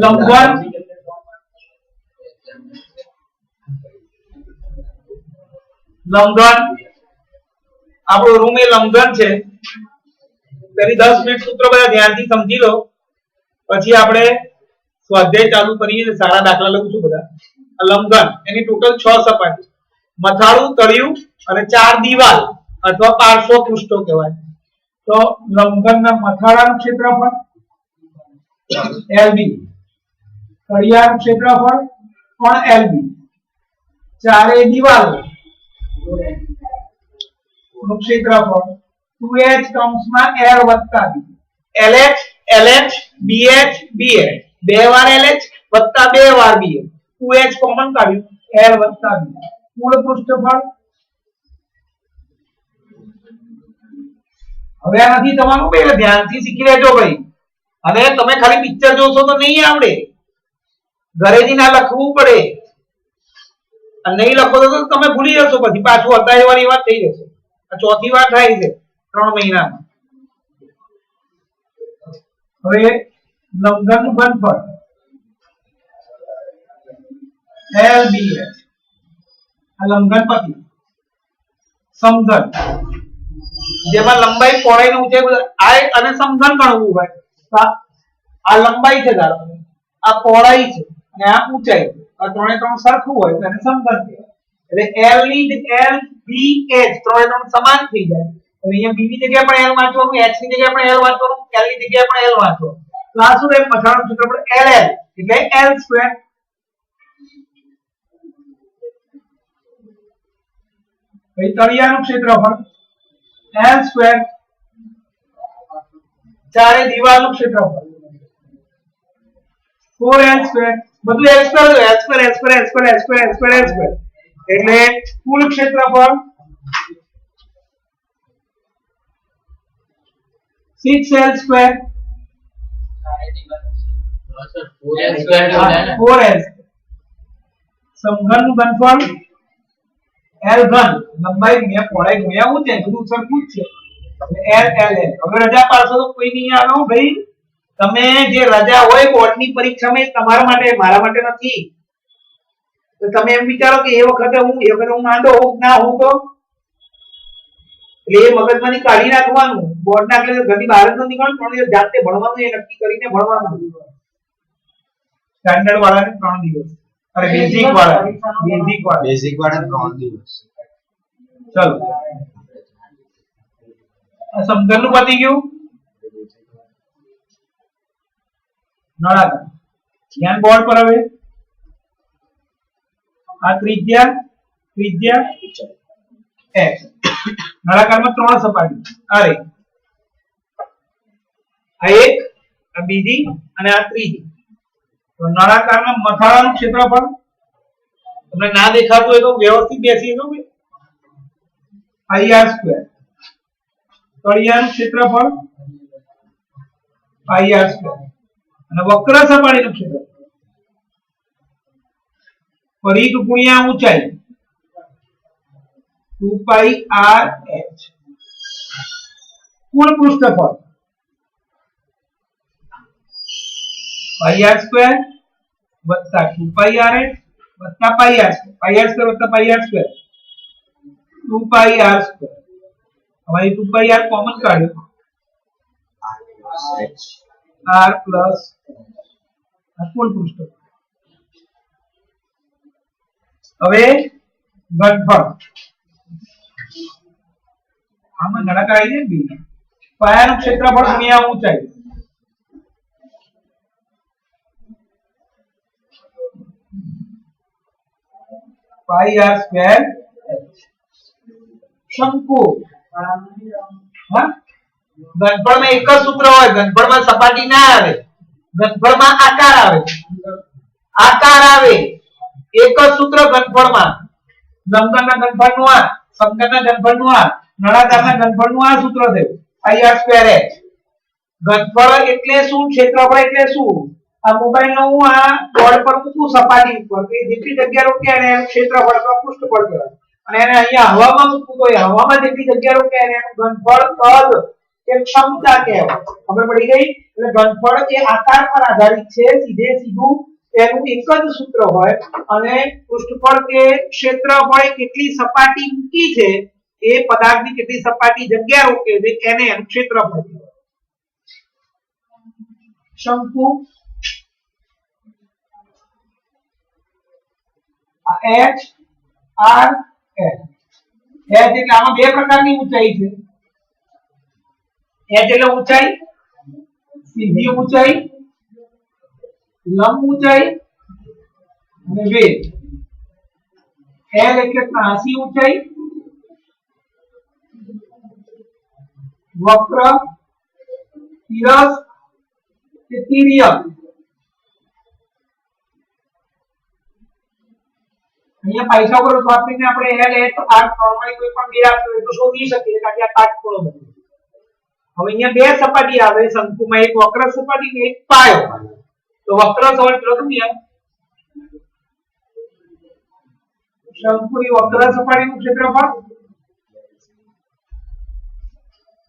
લંબઘન લંબઘન આપણો રૂમ એ લંબઘન છે. પેલી 10 મિનિટ સૂત્ર બધા ધ્યાનથી સમજી લો, પછી આપણે સ્વાધ્યાય ચાલુ કરીએ. સારા દાખલા લઉં છું બધા. લંબઘન એની ટોટલ 6 સપાટી, મથાળું, તળિયું અને 4 દીવાલ અથવા પાર્શ્વ પૃષ્ઠો કહેવાય. તો લંબઘનના મથાળાનું ક્ષેત્રફળ LB, તળિયાનું ક્ષેત્રફળ પણ LB, ચારે દિવાલ નું ક્ષેત્રફળ 2h કૌંસમાં L વત્તા B, LH LH BH BH, બે વાર LH વત્તા બે વાર BH, 2h કોમન કાઢ્યું, L વત્તા B. કુલ પૃષ્ઠફળ હવે આ નથી તમારું, પહેલા ધ્યાનથી શીખી લેજો ભાઈ. અને તમે ખાલી પિક્ચર જોશો તો નહીં આવડે, ઘરેથી ના લખવું પડે. અને નહીં લખો તો તમે ભૂલી જશો, પછી પાછું અડધા વાળી વાત થઈ જશે. આ ચોથી વાર થાય છે 3 મહિનામાં. હવે લંબઘનનું ઘનફળ LBH, આ લંબઘન પતિ. સમઘન જેમાં લંબાઈ, પહોળાઈ ને ઊંચાઈ આ અને સમઘન ગણવું હોય તો આ લંબાઈ છે, ધારો આ પહોળાઈ છે અને આ ઊંચાઈ છે. આ ત્રણે ત્રણ સરખું હોય તો એને સમઘન કહેવાય. એટલે L ની L B H ત્રણે ત્રણ સમાન થઈ જાય. અને અહીંયા B ની જગ્યાએ પણ L વાંચવાનું, H ની જગ્યાએ પણ L વાંચવાનું, L ની જગ્યાએ પણ L વાંચવાનું. તો આ શું થાય? મથાળાનું ક્ષેત્રફળ LL એટલે L સ્ક્વેર. પછી તળિયાનું ક્ષેત્રફળ L સ્ક્વેર, ચારે દિવાલનું ક્ષેત્રફળ 4L સ્ક્વેર. બધું L square, L square L square L square L square L square L square. એટલે કુલ ક્ષેત્રફળ 6L સ્ક્વેર, 4L. સમઘનનું ઘનફળ L ઘન, લંબાઈ ગુણ્યા પહોળાઈ ગુણ્યા ઊંચાઈ, બધું સરખું જ છે. L L L. હવે રજા પાડશો તો કોઈ નહીં આનો ભાઈ. તમે જે રજા હોય બોર્ડની પરીક્ષામાં તમારા માટે, મારા માટે નથી. તો તમે એમ વિચારો કે એ વખતે હું માંડો હોઉં ના હોઉં તો એટલે એ મગજમાંથી કાઢી નાખવાનું. બોર્ડના એટલે ઘરની બહાર જ નથી નીકળવાનું, 3 દિવસ જાતે ભણવાનું, એ નક્કી કરીને ભણવાનું. સ્ટાન્ડર્ડ વાળાને 3 દિવસ, અરે બેઝિક વાળા 3 દિવસ. ચલો આ સમઘનનું પતી ગયું. નળાકાર ધ્યાન બોર્ડ પર. હવે આ ત્રિજ્યા x. નળાકારમાં 3 સપાટી. અરે આ એક, આ બીજી અને આ ત્રીજી. તો નળાકારમાં મથાળાનું ક્ષેત્રફળ તમને ના દેખાતું હોય તો વ્યવસ્થિત બેસી દો ભાઈ. πr square. તળિયાનું ક્ષેત્રફળ πr સ્ક્વેર. અને વક્ર સપાટીનું ક્ષેત્રફળ પરિઘ ગુણ્યા ઊંચાઈ 2πrh. કુલ પૃષ્ઠફળ πr સ્ક્વેર વત્તા 2πrh વત્તા πr સ્ક્વેર. πr સ્ક્વેર વત્તા πr સ્ક્વેર 2πr સ્ક્વેર. હવે 2πr કોમન કાઢ્યો, r પ્લસ કુલ પૃષ્ઠફળ. હવે ઘનફળ આમાં નળાકાર આવી જાય ને. પાયાનું ક્ષેત્રફળ ગુણ્યા ઊંચાઈ πr સ્ક્વેર. શંકુ ઘનફળમાં એક જ સૂત્ર હોય. ઘનફળમાં સપાટી ના આવે, ઘનફળમાં આકાર આવે. આકાર આવે એક જ સૂત્ર ઘનફળમાં. લંબઘનના ઘનફળનું આ, સમઘનના ઘનફળનું આ, નળાકારના ઘનફળનું આ સૂત્ર થયું πr સ્ક્વેર h. ઘનફળ એટલે શું, ક્ષેત્રફળ એટલે શું? આ મોબાઈલ નો હું આ બોર્ડ પર મૂકું સપાટી ઉપર, કે જેટલી જગ્યા રોકે એને એનું ક્ષેત્રફળ અથવા પૃષ્ઠફળ કહેવાય. અને એને અહીંયા હવામાં મૂકું તો હવામાં જેટલી જગ્યા રોકે એને એનું ઘનફળ કદ કે ક્ષમતા કહેવાય. ખબર પડી ગઈ? એટલે ઘનફળ એ આકાર પર આધારિત છે, સીધે સીધું એનું એક જ સૂત્ર હોય અને પૃષ્ઠફળ કે ક્ષેત્રફળ કેટલી સપાટી મૂકી છે એ પદાર્થની કેટલી સપાટી જગ્યા રોકે છે એને એનું ક્ષેત્રફળ કહેવાય. શંકુ h r l h એટલે આમાં બે પ્રકારની ઊંચાઈ છે. h એટલે ઊંચાઈ, સીધી ઊંચાઈ, લંબ ઊંચાઈ અને વેગ. l એટલે ત્રાંસી ઊંચાઈ, વક્ર, તિરસ કે તિર્યક. અહીંયા પૈસા પર વાપરીને આપણે l h r ત્રણમાંથી કોઈ પણ બે આપ્યું હોય તો શોધી શકીએ કારણ કે આ કાટખૂણો બને. હવે અહીંયા બે સપાટી આવે શંકુમાં, એક વક્ર સપાટી ને એક પાયો. તો વક્ર સપાટી લો નિયમ, શંકુની વક્ર સપાટીનું ક્ષેત્રફળ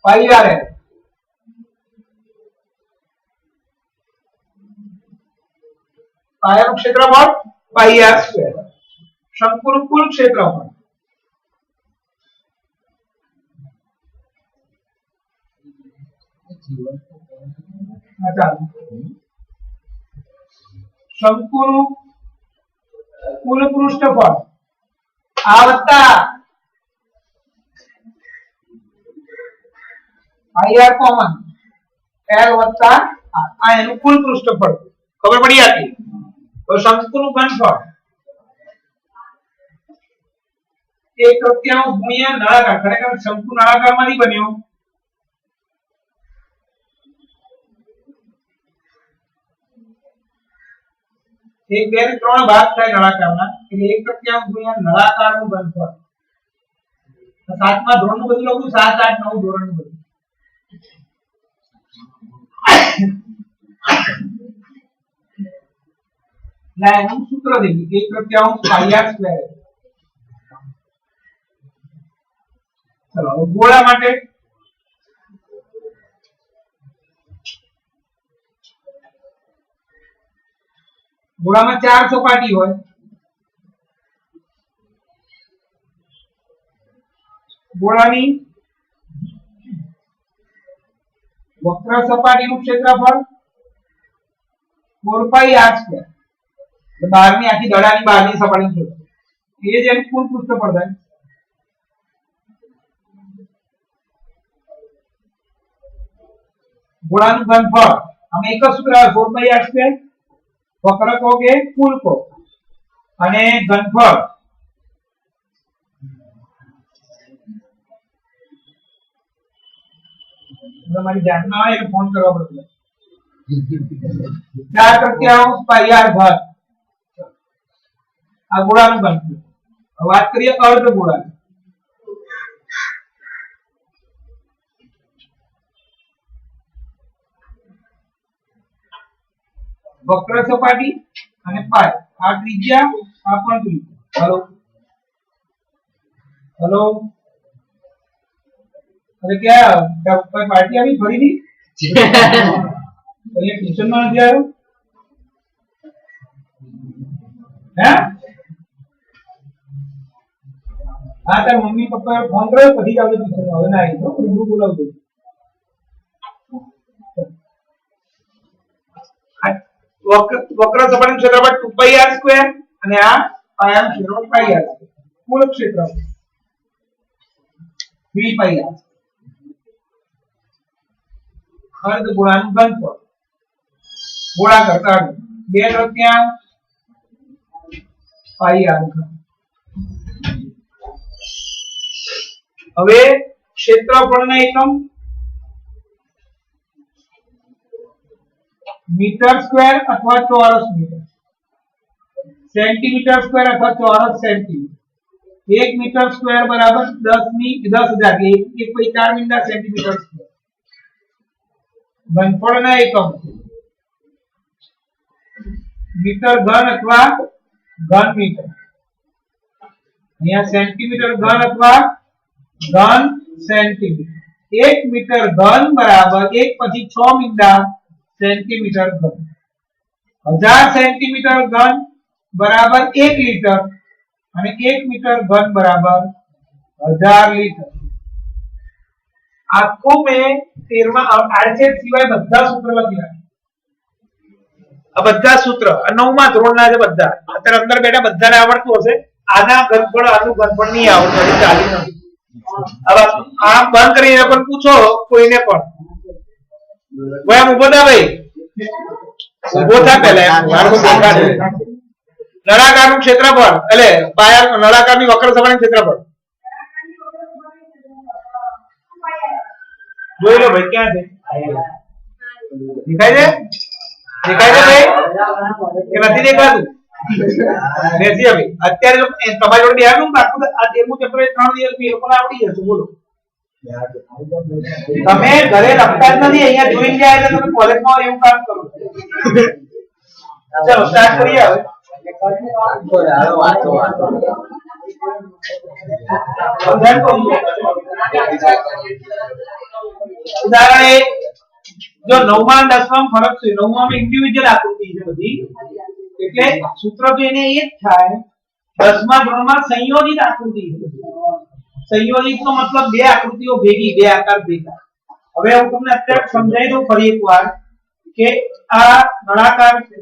પાઈ r l, પાયાનું ક્ષેત્રફળ પાઈ r સ્ક્વેર. શંકુનું કુલ ક્ષેત્રફળ શંકુનું કુલ પૃષ્ઠફળ આ વત્તા ir કોમન l વત્તા આ એનું કુલ પૃષ્ઠફળ. ખબર પડી આટલી? તો શંકુનું ઘનફળ 1/3 ગુણ્યા નળાકાર. ખરેખર શંકુ નળાકારમાંથી બન્યો. એક બે ને ત્રણ ભાગ થાય નળાકારના એટલે 1/3 ગુણ્યા નળાકારનું ઘનફળ. સાતમા ધોરણનું બધું લખું, 7 8 9 ધોરણનું બધું. ના એનું સૂત્ર દેખી 1/3 પાઈ r સ્ક્વેર. ચલો હવે ગોળા માટે ગોળામાં ચાર સપાટી હોય. ગોળાની વક્ર સપાટીનું ક્ષેત્રફળ 4 પાઈ r સ્ક્વેર. બહારની આખી દડાની બહારની સપાટીનું ક્ષેત્રફળ એ જ એનું કુલ પૃષ્ઠફળ થાય. ગોળાનું ઘનફળ અમે એક જ સૂત્ર 4 પાઈ r સ્ક્વેર. વક્ર કહો કે કુલ કહો અને ઘનફળ તમારી ધ્યાનમાં આવે એટલે ફોન કરવા પડશે. 4/3 પાઈ r ઘન આ ગોળાનું ઘનફળ. વાત કરીએ અર્ધ ગોળાની. વક્ર સપાટી અને પાય આ ત્રિજ્યા આ પણ ત્રિજ્યા. હેલો હેલો અરે ક્યાં કોઈ પાર્ટી આવી ફરીથી? અહીંયા ટ્યુશનમાં નથી આવ્યો? હે હા તાર મમ્મી પપ્પા ફોન કર્યો પછી જ આવજો ટ્યુશનમાં. હવે ના આવી તો રૂબરૂ બોલાવજો. વક્ર સપાટીનું ક્ષેત્રફળ 2 પાઈ r સ્ક્વેર અને આ પાયાનું ક્ષેત્રફળ પાઈ r સ્ક્વેર. કુલ ક્ષેત્રફળ 3 પાઈ r. અર્ધ ગોળાનું ઘનફળ ગોળા કરતા 2/3 પાઈ r ઘન. હવે ક્ષેત્રફળના એકમ मीटर स्क्वायर अथवा चौरस मीटर, सेंटीमीटर स्क्वायर अथवा चौरस सेंटीमीटर. 1 मीटर स्क्वायर बराबर 10,000 एक कोई 4 मीटर सेंटीमीटर स्क्वायर. घनफळना एकम मीटर घन अथवा घन मीटर. અહીંયા સેન્ટીમીટર ઘન અથવા ઘન સેન્ટીમીટર. 1 મીટર ઘન બરાબર 1 પછી 6 મીંડા સેન્ટીમીટર ઘન. 1000 સેન્ટીમીટર ઘન બરાબર 1 લીટર અને 1 મીટર ઘન બરાબર 1000 લીટર. આખું મેં 13 આરચેટ સિવાય બધા સૂત્ર લખી નાખ્યા. આ બધા સૂત્ર 9મા ધોરણના છે બધા. અત્યારે અંદર બેઠા બધાને આવડતું હશે. આના ઘનફળ આનું ઘનફળ નહીં આવડતું, ચાલી નથી. હવે આ બંધ કરીને પણ પૂછો કોઈને પણ. ભાઈ ઉભો થા ભાઈ, ઉભો થા પહેલા. નળાકારનું ક્ષેત્રફળ એટલે પાયા નળાકારની વક્ર સપાટીનું ક્ષેત્રફળ જોઈ લો ભાઈ. ક્યાં છે? દેખાય છે? દેખાય છે ભાઈ કે નથી દેખાતું? બેસી હવે અત્યારે જો તમારી જોડે બેહાડું ને આખું આ 13મું ચેપ્ટર 3 દિવસમાં એ લોકોને આવડી જશે. બોલો તમે ઘરે લખતા જ નથી, અહીંયા જોઈને જાય એટલે તમે કોલેજમાં એવું કામ કરો. ચલો સ્ટાર્ટ કરીએ હવે. ઉદાહરણ 1 જો 9મા અને 10મા ફરક છે. 9મા માં ઇન્ડિવિડ્યુઅલ આકૃતિ છે બધી, એટલે સૂત્ર તો એને એ જ થાય. 10મા ધોરણમાં સંયોજિત આકૃતિ છે. સંયોજિત નો મતલબ બે આકૃતિઓ ભેગી, બે આકાર ભેગા. હવે હું તમને અત્યારે સમજાવી દઉં ફરી એકવાર કે આ નળાકાર છે,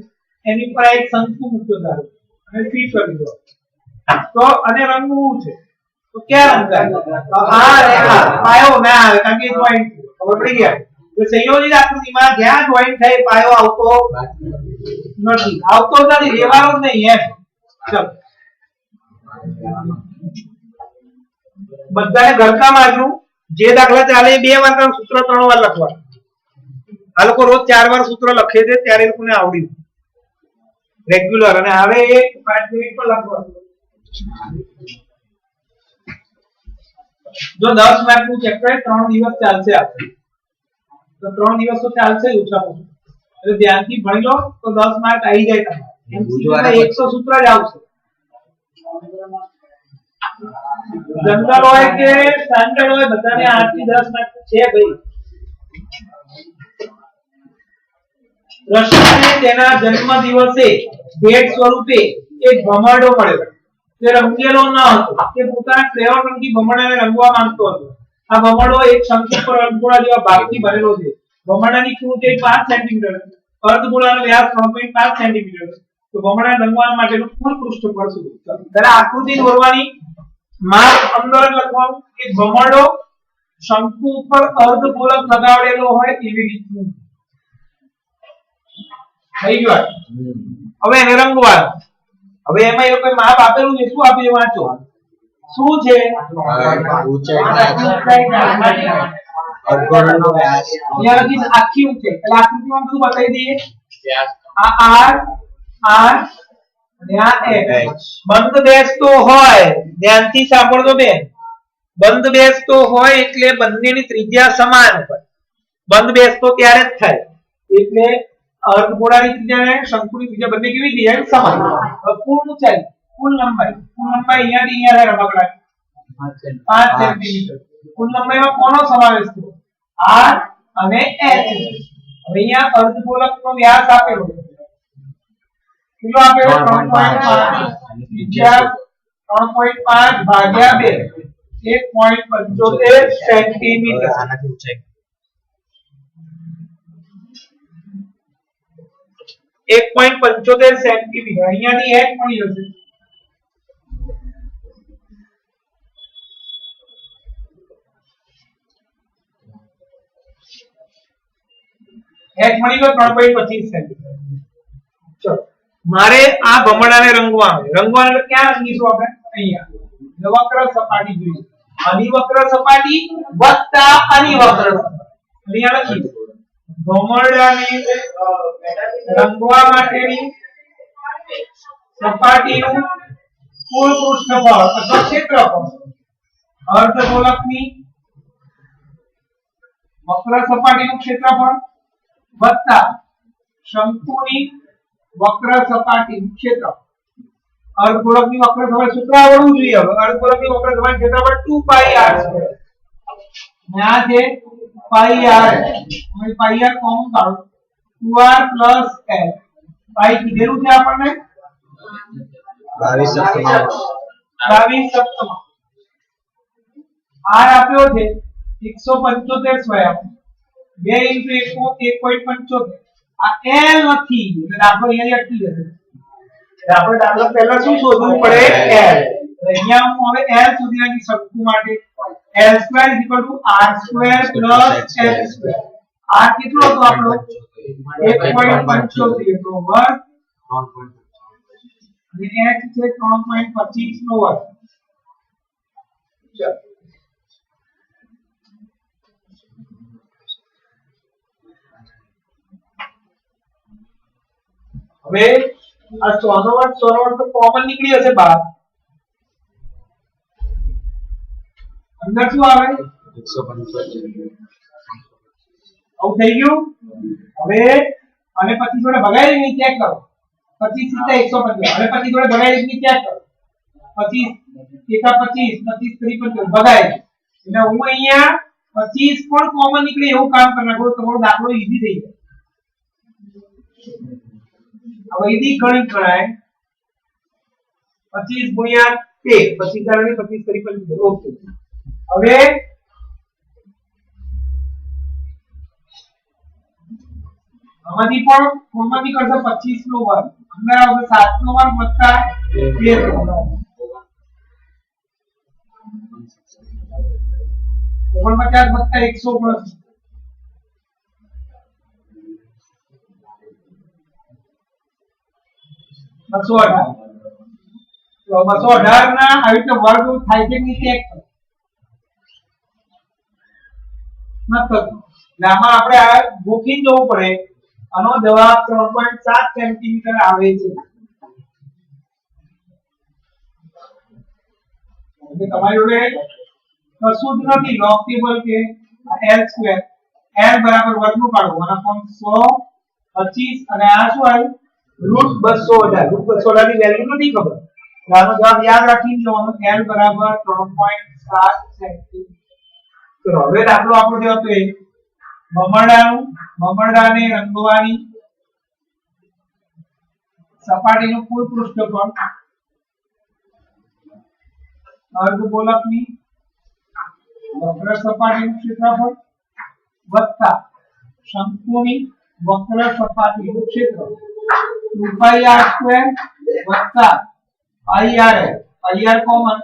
એની પર એક શંકુ મૂક્યો ધારો અને ફિટ કરી દો તો અને રંગવું છે તો ક્યાં રંગ થાય? આ પાયો ના આવે કારણ કે જોઈન્ટ ખબર પડી ગયા. તો સંયોજિત આકૃતિમાં જ્યાં જોઈન્ટ થાય પાયો આવતો નથી, લેવાનો જ નહીં એમ. ચલો બધાને ઘરકામ આજનું જે દાખલા ચાલે 2 વાર સૂત્ર 3 વાર લખવા. આ લોકો રોજ 4 વાર સૂત્ર લખે છે ત્યારે એ લોકોને આવડ્યું રેગ્યુલર. અને હવે એક 5 મિનિટ પર લખવા. જો 10 માર્કનું ચેપ્ટર 3 દિવસ ચાલશે આપણે, તો 3 દિવસ તો ચાલશે જ ઓછામાં ઓછું. એટલે ધ્યાનથી ભણી લો તો 10 માર્ક આવી જાય તમારે. એમ 100 સૂત્ર જ આવશે. જનરલ હોય કે સ્ટાન્ડર્ડ હોય બધાને 8 થી 10 માર્ક છે ભાઈ. કૃષ્ણને તેના જન્મ દિવસે ભેટ સ્વરૂપે એક ભમરડો મળ્યો. તે રંગેલો ન હતો, તે પોતાના ક્રેયોન રંગથી ભમરડાને રંગવા માંગતો હતો. આ ભમરડો એક શંકુ પર અર્ધગોળા જેવા ભાગથી બનેલો છે. ભમરડાની ઊંચાઈ 5 સેન્ટીમીટર, અર્ધગોળાનો વ્યાસ 3.5 સેન્ટીમીટર. તો ભમરડાને રંગવા માટેનું કુલ પૃષ્ઠફળ શું? ત્યારે આકૃતિ દોરવાની માપ અંદર લખવાનું કે ભમરડો શંકુ ઉપર અર્ધગોળક લગાવેલો હોય એવી રીતનું થઈ ગયું. હવે એને રંગવાનું. હવે એમાં એ કોઈ માપ આપેલું છે, શું આપેલું વાંચો. શું છે? અર્ધગોળાનો વ્યાસ. અહીંયા લખી આખી ઊંચાઈ. એટલે આકૃતિમાં બધું બતાવી દઈએ. આ r અને આ h બંધ બેસતો હોય, ધ્યાનથી સાંભળજો બેન. બંધ બેસતો હોય એટલે બંનેની ત્રિજ્યા સમાન હોય. બંધ બેસતો ત્યારે જ થાય એટલે અર્ધગોળાની ત્રિજ્યા અને શંકુની ત્રિજ્યા બંને કેવી થઈ જાય? સમાન. કુલ ઊંચાઈ, કુલ લંબાઈ અહીંયાથી અહીંયા રમકડા 5 સેન્ટીમીટર. કુલ લંબાઈમાં કોનો સમાવેશ થયો? r અને h. હવે અહીંયા અર્ધગોળકનો વ્યાસ આપેલો છે. કેટલો આપેલો? 3.5 ભાગ્યા 2 1.75 સેન્ટીમીટર. 1.75 સેન્ટીમીટર. અહીંયાથી h મળી જશે. h મળી ગયો 3.25 સેન્ટીમીટર. ચલો મારે આ ભમરડાને રંગવાનું. રંગવાનું એટલે ક્યાં રંગીશું આપણે? અહીંયા વક્ર સપાટી જોઈએ. અનિવક્ર સપાટી વત્તા અનિવક્ર સપાટી. અહીંયા લખીશું ભમરડાને રંગવા માટેની સપાટીનું કુલ પૃષ્ઠફળ અથવા ક્ષેત્રફળ અર્ધગોળકની વક્ર સપાટીનું ક્ષેત્રફળ વત્તા શંકુની વક્ર સપાટીનું ક્ષેત્રફળ. અર્ધગોળકની વક્ર સપાટી સૂત્ર આવડવું જોઈએ. હવે અર્ધગોળકની વક્ર સપાટી ક્ષેત્રફળ 2 પાઈ r સ્ક્વેર. અને આ છે પાઈ આર, હવે પાઈ આર કોમન કાઢો 2r l પાઈ કીધેલું છે આપણને 22 સપ્તમાઉસ 22 સપ્તમાઉસ, r આપ્યો છે 175 સ્વયં 2 * 1.75, આ l નથી એટલે દાખલો અહીંયા અટકી જશે. એટલે આપણે દાખલો પહેલા શું શોધવું પડે? l. અહીંયા હું હવે l સુધીની શક્તિ માટે l2 = r2 + l2. r કેટલો હતો આપણો? 1.75 નો વર્ગ અને h છે 3.25 નો વર્ગ. ચલો હવે આ 100 નો વર્ગ તો કોમન નીકળી હશે બહાર. અંદર શું આવે? 175. આવું થઈ ગયું. હવે અને પછી જોડે ભગાડી ની ચેક કરો. 25 * 150 અને પછી જોડે ભગાડી ની ચેક કરો. 25 એકા 25 25 3 55 ભગાડી. એટલે હું અહીંયા 25 પણ કોમન નીકળે એવું કામ કરી નાખો, તમારો દાખલો ઈઝી થઈ જાય. હવે ઈઝી ગણિત ગણાય 25 * 2 પછી કારણે 25 3 55. ઓકે. હવે આમાંથી પણ કોમનથી કરશો 25 નો વર્ગ, અંદર આવશે 7 નો વર્ગ વત્તા 13 નો વર્ગ, 49 વત્તા 100 પ્લસ 218. તો 218 ના આવી રીતે વર્ગ થાય છે કે ચેક કરો. નથી આમાં આપણે આ ગોખીને જવું પડે. આનો જવાબ 3.7 સેન્ટીમીટર આવે છે. એટલે તમારી જોડે કશું જ નથી, લોગ ટેબલ કે l2 l બરાબર વર્ગનું કાઢો 100 25 અને આ શું આવ્યું? √218. √218 ની વેલ્યુ નથી ખબર, આનો જવાબ યાદ રાખીને જવાનો l બરાબર 3.7 સેન્ટીમીટર. તો હવે દાખલો આપણો જે હતો એ બમરડાને રંગવાની સપાટીનું કુલ પૃષ્ઠફળ અર્ધગોલકની વક્ર સપાટીનું ક્ષેત્રફળ વત્તા શંકુની વક્ર સપાટીનું ક્ષેત્રફળ 2πr² વત્તા πr common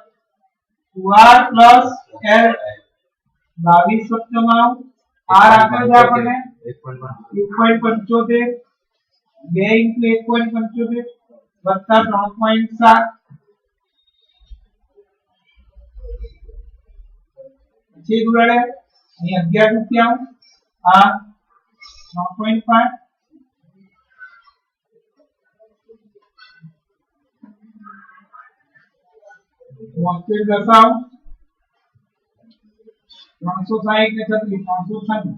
2r + l 22 સપ્તમાઉસ, r આપેલ છે આપણને 1.75 2 * 1.75 વત્તા 3.7 છે દુરાડે અહીં 11 રૂપિયા આ 3.5 મોસ્ટેર દર્શાવ 360 ને 36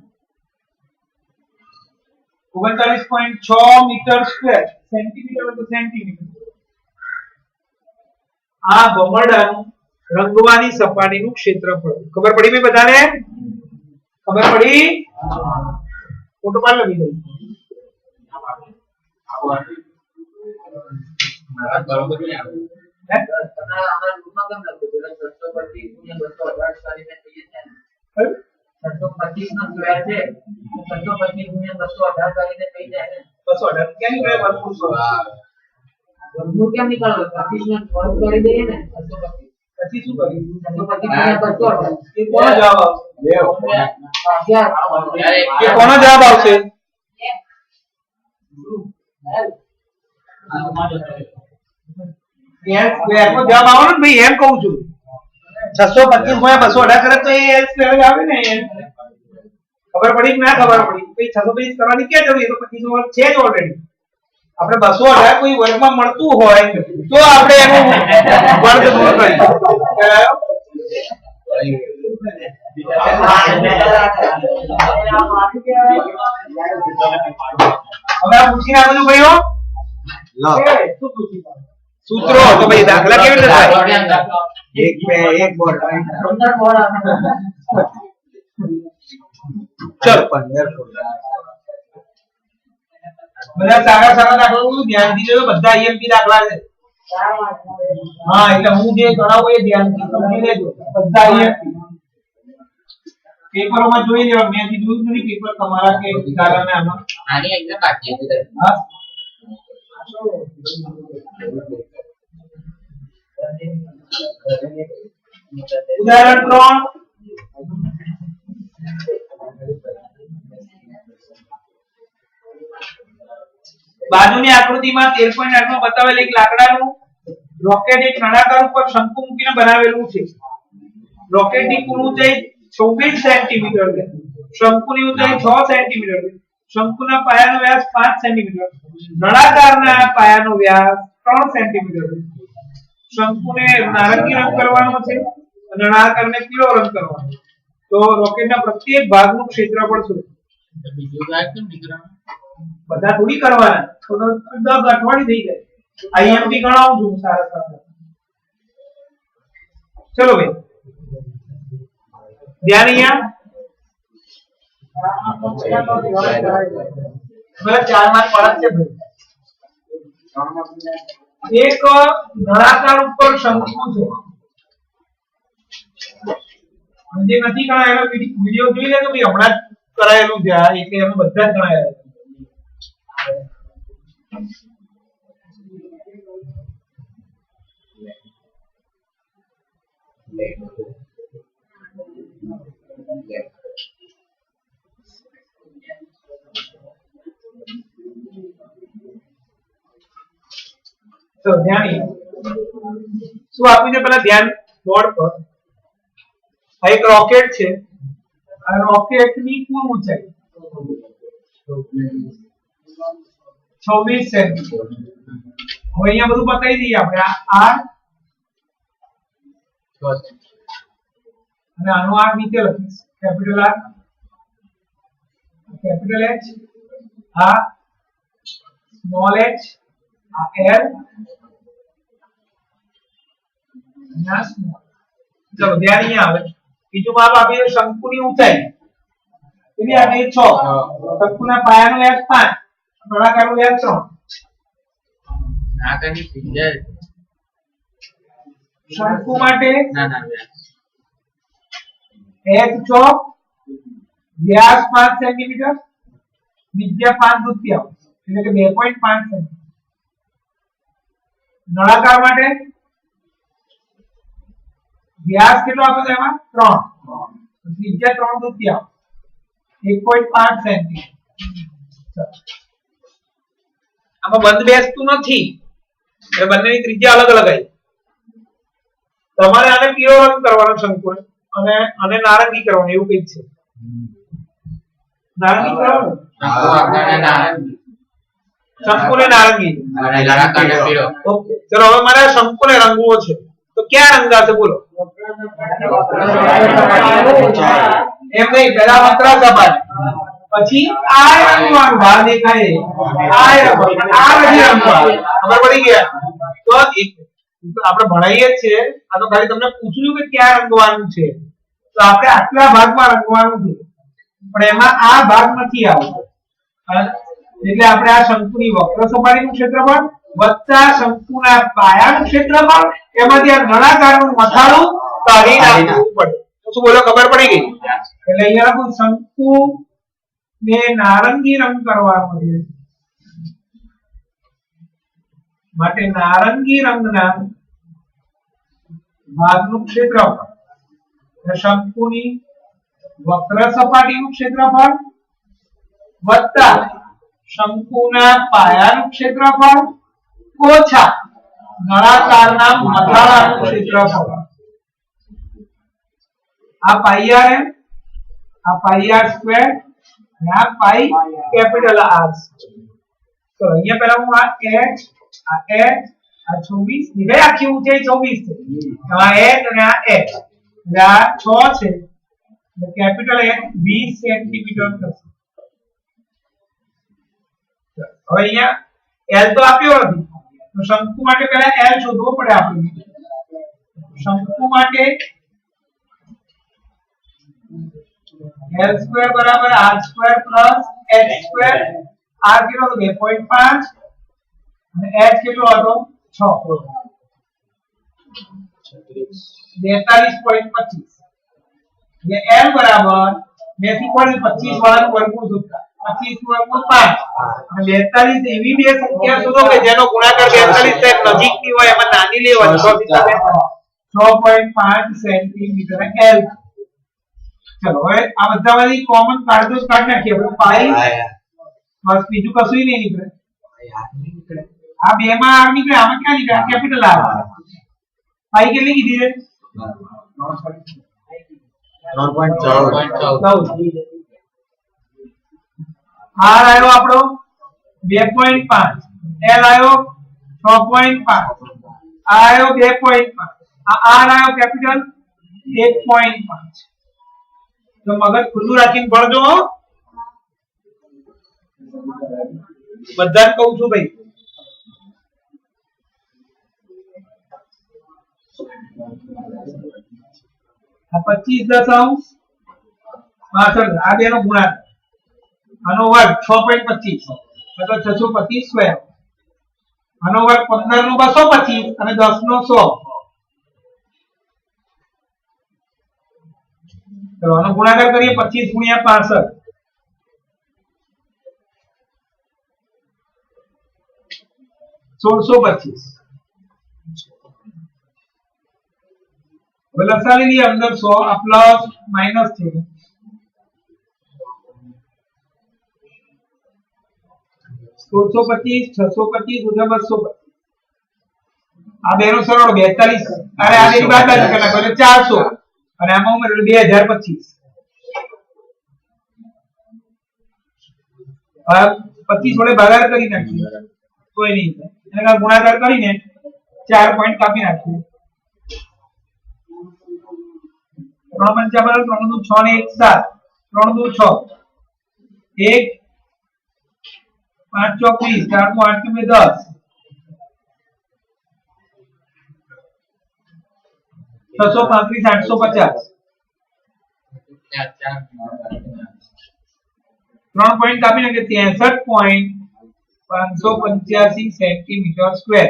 39.6 મીટર સ્ક્વેર, સેન્ટીમીટર તો સેન્ટીમીટર. આ ભમરડાનું રંગવાની સપાટીનું ક્ષેત્રફળ. ખબર પડી ભાઈ બધાને? ખબર પડી? ફોટો પાડ લખી દઉં. બરોબર નહીં આવે. તમારા આમાં રૂપમાં કેમ લખ્યું? 625 * 218 કરીને થઈ છે ને? 625 નો સ્ક્વેર છે, 625 * 218 કરીને થઈ જાય ને? 218 કેમ નીકળે? વર્ગમૂળ કેમ નીકળો? 25 નો વર્ગ કરી દઈએ ને 625. પછી શું કરીશું? 625 * 218 એ કોનો જવાબ આવશે? એ કોનો જવાબ આવશે? l સ્ક્વેર નો જવાબ આવવાનો ને ભાઈ, એમ કહું છું. 625 * 218 કરે તો એ l સ્ક્વેર જ આવે ને. ખબર પડી કે ના ખબર પડી? ભાઈ 625 કરવાની ક્યાં જરૂર? એ તો 25 વર્ગ છે જ ઓલરેડી. આપણે 218 કોઈ વર્ગમાં મળતું હોય તો આપણે એનું વર્ગ દૂર કરીએ. હવે આ પૂછીને આ બધું ભાઈઓ શું પૂછ્યું? સૂત્રો તો ભાઈ દાખલા કેવી રીતે થાય? એક બોર્ડ ચલો 15 બધા સારા સારા દાખલાઓ ધ્યાનથી જોજો, બધા આઈએમપી દાખલા છે. હા એટલે હું જે ગણાવું એ ધ્યાનથી સમજી લેજો, બધા આઈએમપી પેપરોમાં જોઈ લેવા. મેં કીધું નથી પેપર તમારા કે દાદાને આમાં આની એક્ઝામ બાકી છે. હા ઉદાહરણ 3 બાજુની આકૃતિમાં 13.8 માં બતાવેલ એક લાકડાનું રોકેટ એક નળાકાર ઉપર શંકુ મૂકીને બનાવેલું છે. રોકેટની કુલ ઊંચાઈ 24 સેન્ટીમીટર છે. શંકુની ઊંચાઈ 6 સેન્ટીમીટર છે. શંકુના પાયાનો વ્યાસ 5 સેન્ટીમીટર. નળાકારના પાયાનો વ્યાસ 3 સેન્ટીમીટર છે. શંકુને નારંગી રંગ કરવાનો છે અને નળાકારને પીળો રંગ કરવાનો છે. તો રોકેટના પ્રત્યેક ભાગનું ક્ષેત્રફળ શું? બીજું ભાગ કેમ નીકળવાનું? બધા થોડી કરવાના, તો 10 અઠવાડિયું થઈ જાય. આઈએમપી ગણાવું છું સારા સારા. ચલો ભાઈ ધ્યાન અહીંયા બધા 4 માર્ક પડત છે ભાઈ. એક નળાકાર ઉપર શંકુ છે. જે નથી ગણાયેલો વિડિયો જોઈ લેજો ભાઈ, હમણાં જ કરાયેલું છે આ, એટલે એમાં બધા જ ગણાયેલા છે. તો ધ્યાન શું આપ્યું છે પેલા ધ્યાન બોર્ડ પર. આ એક રોકેટ છે. આ રોકેટની કુલ ઊંચાઈ 26 સેન્ટીમીટર. હવે અહીંયા બધું બતાવી દઈએ આપણે. આ r અને આનો r નીચે લખીશ, કેપિટલ R, કેપિટલ H, આ સ્મોલ h, આ l ના સ્મોલ. ચલો ધ્યાન અહીંયા આવે. બીજું માપ આપીએ શંકુની ઊંચાઈ કેટલી આપી? 6. શંકુના પાયાનો વ્યાસ 5, નળાકારનો વ્યાસ 3. આ કની ત્રિજ્યા શંકુ માટે ના ના વ્યાસ h 6, વ્યાસ 5 સેન્ટીમીટર, ત્રિજ્યા 5 દૂતીયાંશ એટલે કે 2.5 સેન્ટીમીટર. નળાકાર માટે વ્યાસ કેટલો આપો છો એમાં? 3, ત્રિજ્યા 3 દૂતીયાંશ 1.5 સેન્ટીમીટર. આમાં બંધ બેસતું નથી, એ બંનેની ત્રિજ્યા અલગ અલગ આવી. તમારે આને પીળો રંગ કરવાનો શંકુ અને આને નારંગી કરવાનો, એવું કંઈક છે. નારંગી કરવાનું, શંકુને નારંગી અને નળાકારને પીળો. ઓકે ચલો હવે મારે શંકુને રંગવો છે, તો ક્યાં રંગાશે બોલો? એમ નહીં, પહેલા વક્ર સપાટી, પછી આ રંગવાનું, બહાર દેખાય આ રંગવાનું, આ બધી રંગવાનું. ખબર પડી ગયા? તો આપણે ભણાવીએ છીએ, આ તો ખાલી તમને પૂછ્યું કે ક્યાં રંગવાનું છે, તો આપણે આટલા ભાગમાં રંગવાનું છે, પણ એમાં આ ભાગ નથી આવતો. એટલે આપણે આ શંકુની વક્ર સપાટીનું ક્ષેત્રફળ વત્તા શંકુના પાયાનું ક્ષેત્રફળ, એમાંથી આ નળાકારનું મથાળું કાઢી નાખવું પડે. શું બોલો? ખબર પડી ગઈ? એટલે અહીંયા લખું શંકુ ને નારંગી રંગ કરવાનો છે, માટે નારંગી રંગના ભાગનું ક્ષેત્રફળ શંકુની વક્ર સપાટીનું ક્ષેત્રફળ વત્તા શંકુના પાયાનું ક્ષેત્રફળ ઓછા નળાકારના મથાળાનું ક્ષેત્રફળ. આ પાઈ r એમ, આ પાઈ r સ્ક્વેર અને આ પાઈ કેપિટલ R. તો અહીંયા પહેલા હું આ h, આ h, આ 24 નીકળે, આખી ઊંચાઈ 24 છે. આ h અને આ h એટલે આ 6 છે, એટલે કેપિટલ H 20 સેન્ટીમીટર થશે. હવે અહીંયા L તો આપ્યો નથી, તો શંકુ માટે પહેલા L શોધવો પડે આપણે. શંકુ માટે L સ્ક્વેર બરાબર R square plus H square R કેટલો હતો 2.5 અને H કેટલો હતો 6 42.25 ये L बराबर बेसिक पर 25 वाला वर्गमूल सूत्र 25 वर्गमूल 5 અને 42 એવી બે સંખ્યા શોધો કે જેનો ગુણાકાર 42 થાય નજીકની હોય એમાં નાની લેવાની તો હિસાબે 6.5 સેન્ટીમીટર L ચલો હવે આ બધામાંથી કોમન કાઢી નાખીએ આપણે પાઈ બસ બીજું કશું નહીં નીકળે આ બે માં આર નીકળે આમાં ક્યાં નીકળે કેપિટલ આર પાઈ કેટલી કીધી છે 3.14 R आयो आपरो 2.5 L आयो 6.5 आयो 2.5 आ R आयो कैपिटल 1.5 तो मगज खुल्लू રાખીને ભણજો બધાને કહું છું ભાઈ આ 25 પાછળ આ બેનો ગુણાકાર આનો વર્ગ 6.25 એટલે 625 સ્ક્વેર આનો વર્ગ 15 નો 225 અને 10 નો 100 તો આનો ગુણાકાર કરીએ 25 ગુણ્યા 65 1625 હવે લસાલી ની અંદર 100 આ પ્લસ માઈનસ છે 1625 625 ઉધા 225 આ બેનો સરળ 42 અરે આ બેની બાદ બાદ કરી નાખો એટલે 400 અને આમાં ઉમેરો એટલે 2025 આ 25 વડે ભાગાકાર કરી નાખીએ કોઈ નહીં એના ગુણાકાર કરીને 4 પોઈન્ટ કાપી નાખીએ 3 5 બરાબર 3 નું 6 ને 1 7 3 નું 6 1 5 ચોક 20 4 નું 8 કે 10 635 850 3 પોઈન્ટ કાપી નાખીએ 63.585 સેન્ટીમીટર સ્ક્વેર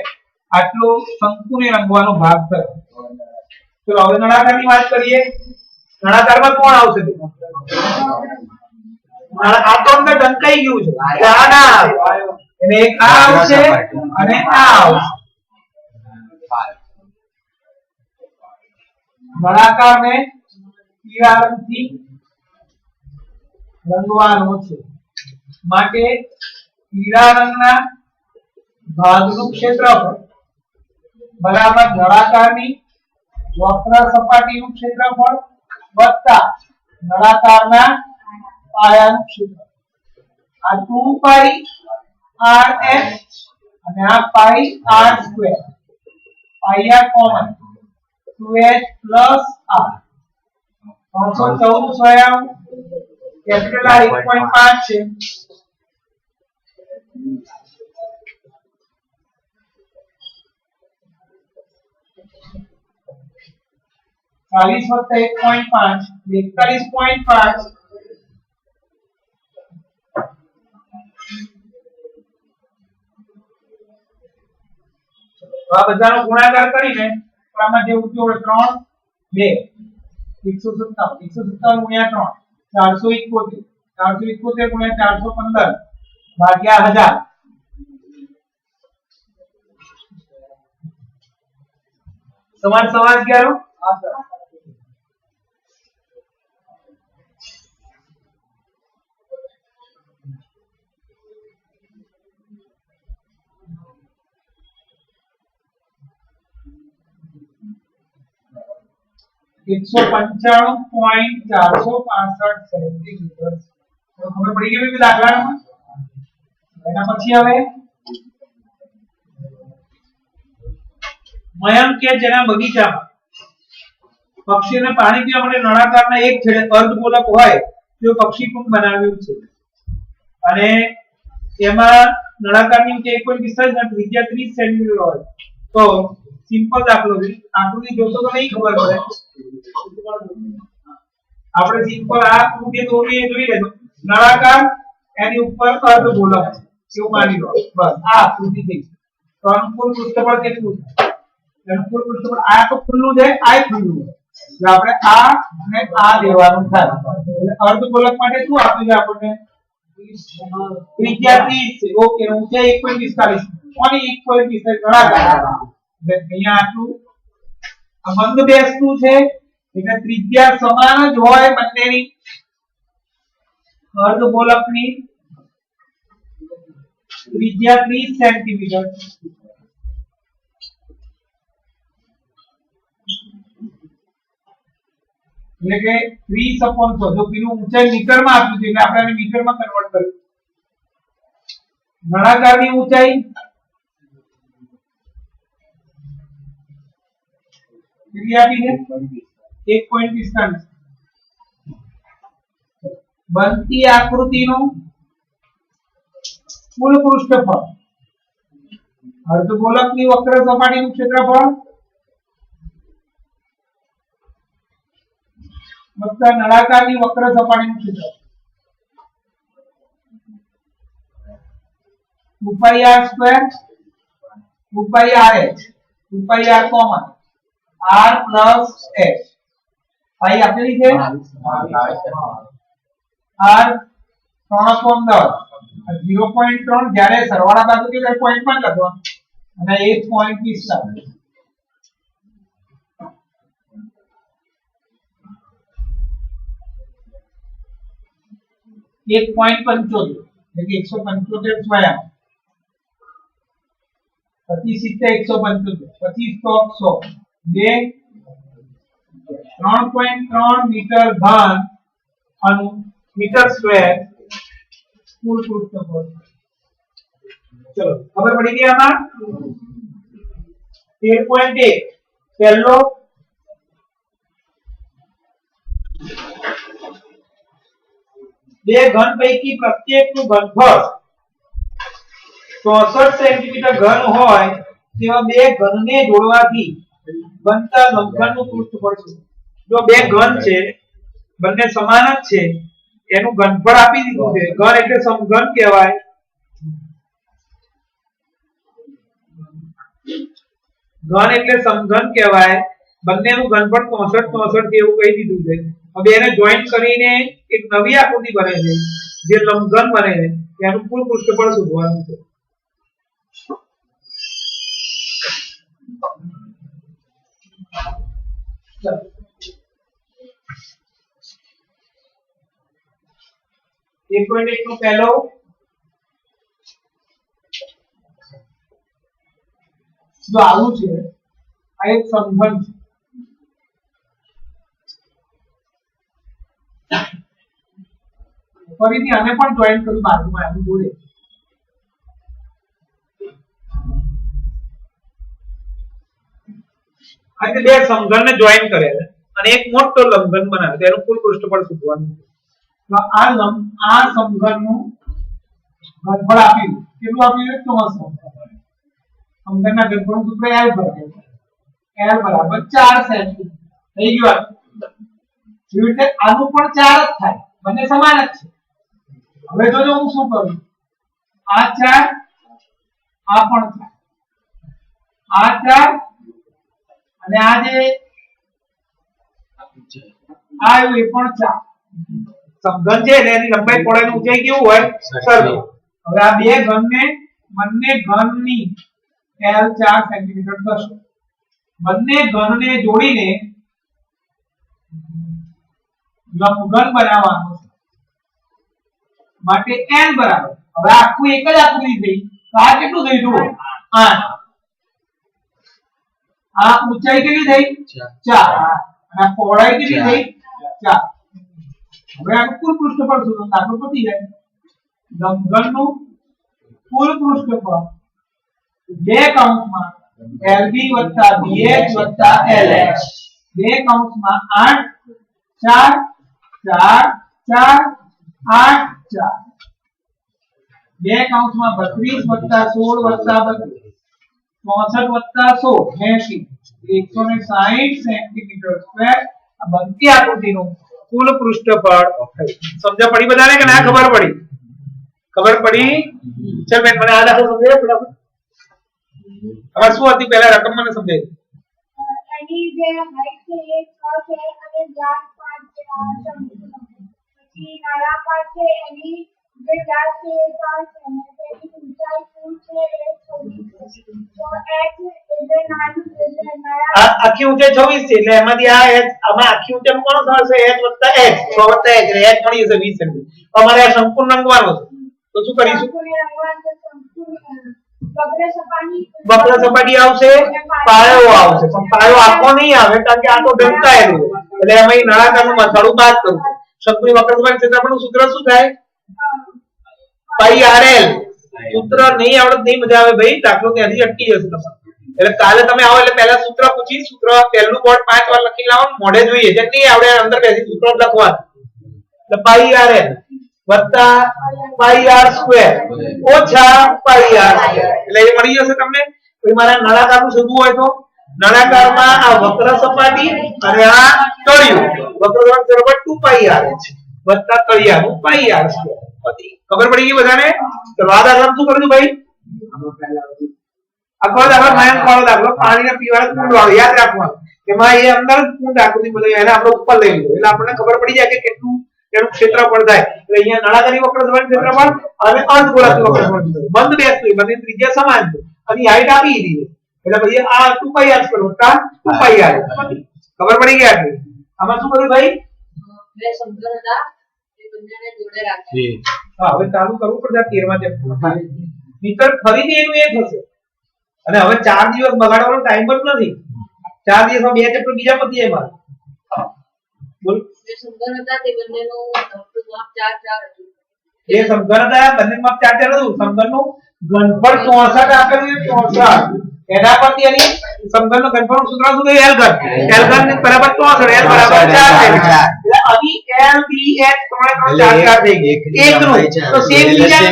આટલો શંકુને રંગવાનો ભાગ થયો ચલો હવે નળાકારની વાત કરીએ નળાકારમાં કોણ આવશે આ તો અંદર ઢંકાઈ ગયું છે આ ના એટલે એક આ આવશે અને આ આવશે નળાકારને પીળા રંગથી રંગવાનો છે માટે પીળા રંગના ભાગનું ક્ષેત્રફળ બરાબર નળાકારની વક્ર સપાટીનું ક્ષેત્રફળ વત્તા નળાકારના પાયાનું ક્ષેત્રફળ આ 2 પાઈ rh અને આ પાઈ r સ્ક્વેર પાયા કોમન 2h પ્લસ r 314 સ્વયં કેપિટલ R 1.5 છે चालीस वत्ता 1.5 41.5 આ બધાનો ગુણાકાર કરીને આમાં જે ઉત્તર 3 2 157 ગુણ્યા 3 471 471 ગુણ્યા 415 ભાગ્યા 1000 સમાન સમાજ ક્યારો હા સર 195.465 સેન્ટીમીટર તો ખબર પડી ગઈ કે દાખલામાં એના પછી હવે મયંક કે જેના બગીચામાં પક્ષીને પાણી પીવા માટે નળાકારના એક છેડે અર્ધગોલક હોય તે પક્ષી કુંડ બનાવ્યું છે અને એમાં નળાકારની ઊંચાઈ 1.45 અને ત્રિજ્યા 30 સેન્ટીમીટર હોય તો સિમ્પલ દાખલો છે આકૃતિ જોશો તો નહીં ખબર પડે આપણે સિમ્પલ આ આકૃતિ દોરીએ જોઈ લેજો નળાકાર એની ઉપર અર્ધગોલક એવું માની લો બસ આ આકૃતિ થઈ તો અનુકૂળ પૃષ્ઠફળ કેટલું છે અનુકૂળ પૃષ્ઠફળ આ તો ખુલ્લું છે આ ખુલ્લું છે એટલે આપણે આ અને આ લેવાનું થાય એટલે અર્ધગોલક માટે શું આપ્યું છે આપણને ત્રિજ્યા 30 છે ઓકે ઊંચાઈ 1.45 કોની 1.45 નળાકાર એટલે અહીંયા આટલું આ બંધ બેસતું છે એટલે ત્રિજ્યા સમાન જ હોય બંનેની અર્ધગોલકની ત્રિજ્યા 30 સેન્ટીમીટર એટલે કે 30/100 જો પેલું ઊંચાઈ મીટરમાં આપ્યું છે એટલે આપણે આને મીટરમાં કન્વર્ટ કર્યું નળાકારની ઊંચાઈ કેટલી આપી છે 1.45 બનતી આકૃતિનું કુલ પૃષ્ઠફળ અર્ધગોલકની વક્ર સપાટીનું ક્ષેત્રફળ વત્તા નળાકારની વક્ર સપાટીનું ક્ષેત્રફળ 2πr square 2πrh 2πr common r plus h પાઈ આપેલી છે r 3/10 0.3 જ્યારે સરવાળા બાજુ કે પોઈન્ટ પણ લખવાનું અને 1.45 1.75 એટલે 175 સ્વયં પછી 175 પછી 100 બે 3.3 મીટર ઘન અનુ મીટર સ્ક્વેર કુલ પૃષ્ઠફળ ચલો ખબર પડી ગઈ આમાં 13.1 પહેલો બે ઘન પૈકી પ્રત્યેકનું ઘનફળ 64 સેન્ટીમીટર ઘન હોય તેવા બે ઘનને જોડવાથી બનતા લંબઘનનું પૃષ્ઠફળ છે જો બે ઘન છે બંને સમાન જ છે એનું ઘનફળ આપી દીધું છે ઘન એટલે સમઘન કહેવાય ઘન એટલે સમઘન કહેવાય બંનેનું ઘનફળ 64 જેવું કહી દીધું છે હવે એને જોઈન્ટ કરીને એક નવી આકૃતિ બને છે જે લંબઘન બને છે એનું કુલ પૃષ્ઠફળ શોધવાનું છે ચલો 1.1 નો પહેલો જો આવું છે આ એક સમઘન છે ફરીથી આને પણ જોઈન્ટ કરું બાજુમાં આની જોડે આ બે સમઘનને જોઈન્ટ કરે છે અને એક મોટો લંબઘન બનાવે તેનું કુલ પૃષ્ઠફળ શોધવાનું તો આ સમઘનનું ઘનફળ આપ્યું કેટલું આપ્યું 64 સમઘનના ઘનફળનું સૂત્ર L બરાબર 4 સેન્ટીમીટર થઈ ગયું જે રીતે આનું પણ 4 જ થાય બંને સમાન જ છે હવે જોજો હું શું કરું આ 4 આ પણ 4 આ 4 અને આ જે આવ્યું એ પણ 4 સમઘન છે એટલે એની લંબાઈ પહોળાઈની ઊંચાઈ કેવું હોય સરખું હવે આ બે ઘનને બંને ઘનની L 4 સેન્ટીમીટર થશે બંને ઘનને જોડીને લંબઘન બનાવવાનું છે માટે n બરાબર હવે આખું એક જ આકૃતિ થઈ તો આ કેટલું થઈ જુઓ 8 આ ઊંચાઈ કેટલી થઈ 4 અને પહોળાઈ કેટલી થઈ 4 હવે આ કુલ પૃષ્ઠફળ શોધો દાખલો પતી જાય લંબઘનનું કુલ પૃષ્ઠફળ બે કૌંસમાં LB + BH + LH બે કૌંસમાં 8 4 4 4 8 4 બે કૌંસમાં 32 + 16 + 32 64 + 16 80 160 સેન્ટીમીટર સ્ક્વેર આ બનતી આકૃતિનું કુલ પૃષ્ઠફળ સમજ પડી બધાને કે ના ખબર પડી? ખબર પડી? ચલ બેન મને આ દાખલો સમજાવો ફટાફટ. હવે શું હતી પહેલા રકમ મને સમજાય. એની જે હાઈટ છે એ 6 છે અને વ્યાસ 5 છે. પછી નળાકાર છે એની જે વ્યાસ છે એ 3 છે અને તેની ઊંચાઈ કુલ છે એ 26 છે. તો h એટલે નાનું એટલે નળાકાર આખી ઊંચાઈ 26 છે એટલે એમાંથી આ h આમાં આખી ઊંચાઈ કોનો થશે? h h 6 h એટલે h મળી જશે 20 સેમી. અમારે આ સંપૂર્ણ રંગવાનો છે તો શું કરીશું? વક્ર સપાટી આવશે, પાયો આવશે, પણ પાયો આખો નહીં આવે કારણ કે આ તો ઢંકાયેલું એટલે એમાં નળાકારનું મથાળું બાદ કરવું. શંકુની વક્ર સપાટી ક્ષેત્રફળનું સૂત્ર શું થાય? પાઈ rl. સૂત્ર નહીં આવડે નહીં મજા આવે ભાઈ, દાખલો ત્યાંથી અટકી જશે તમારે. એટલે કાલે તમે આવો એટલે પહેલા સૂત્ર પૂછી, સૂત્ર પહેલું બોર્ડ 5 વાર લખી લાવો, મોઢે જોઈએ જે નહીં આવડે અંદર બેસી સૂત્ર લખવાનું. એટલે પાઈ rl વત્તા પાઈ r સ્ક્વેર ઓછા પાઈ r સ્ક્વેર એટલે એ મળી જશે તમને. પછી મારા નળાકારનું શોધવું હોય તો નળાકારમાં આ વક્ર સપાટી અને આ તળિયું વક્ર સપાટી 2 પાઈ r છે વત્તા તળિયાનું પાઈ r સ્ક્વેર. પછી ખબર પડી ગઈ બધાને? ચલો આ દાખલા શું કરજો ભાઈ? આખો દાખલો માયન વાળો દાખલો પાણીને પીવાળો કુંડ વાળો યાદ રાખવાનું. એમાં એ અંદર કુંડ આકૃતિ બધું એને આપણે ઉપર લઈ લીધું એટલે આપણને ખબર પડી જાય કે કેટલું એનું ક્ષેત્રફળ થાય. એટલે અહીંયા નળાકારની વક્ર સપાટી ક્ષેત્રફળ અને અર્ધગોળાકાર વક્ર સપાટી બંધ બેસતું બંને ત્રિજ્યા સમાન છે અને હાઈટ આપી દીધી એટલે પછી આ 2 પાઈ r સ્ક્વેર વત્તા 2 પાઈ r ખબર પડી ગઈ આટલી. આમાં શું કર્યું ભાઈ? બે શબ્દો હતા એ બંનેને જોડે રાખ્યા. હા હવે ચાલુ કરવું પડશે 13મા ચેપ્ટર. મિત્ર ફરીથી એનું એ થશે અને હવે 4 દિવસ બગાડવાનો ટાઈમ જ નથી. 4 દિવસમાં 2 ચેપ્ટર બીજા પતી જાય મારે. બોલ બે શબ્દો હતા તે બંનેનું માપ 4 હતું. એ સમઘન હતા બંને માપ 4 હતું. સમઘનનું ઘનફળ 64 આપેલું છે 64. એના પરથી એની સમઘનનું ઘનફળનું સૂત્ર શું થયું? L ઘન. L ઘન બરાબર 64 L બરાબર 4 થાય. એટલે અહીં L B H 3 4 થઈ ગઈ. એકનું તો સેમ બીજા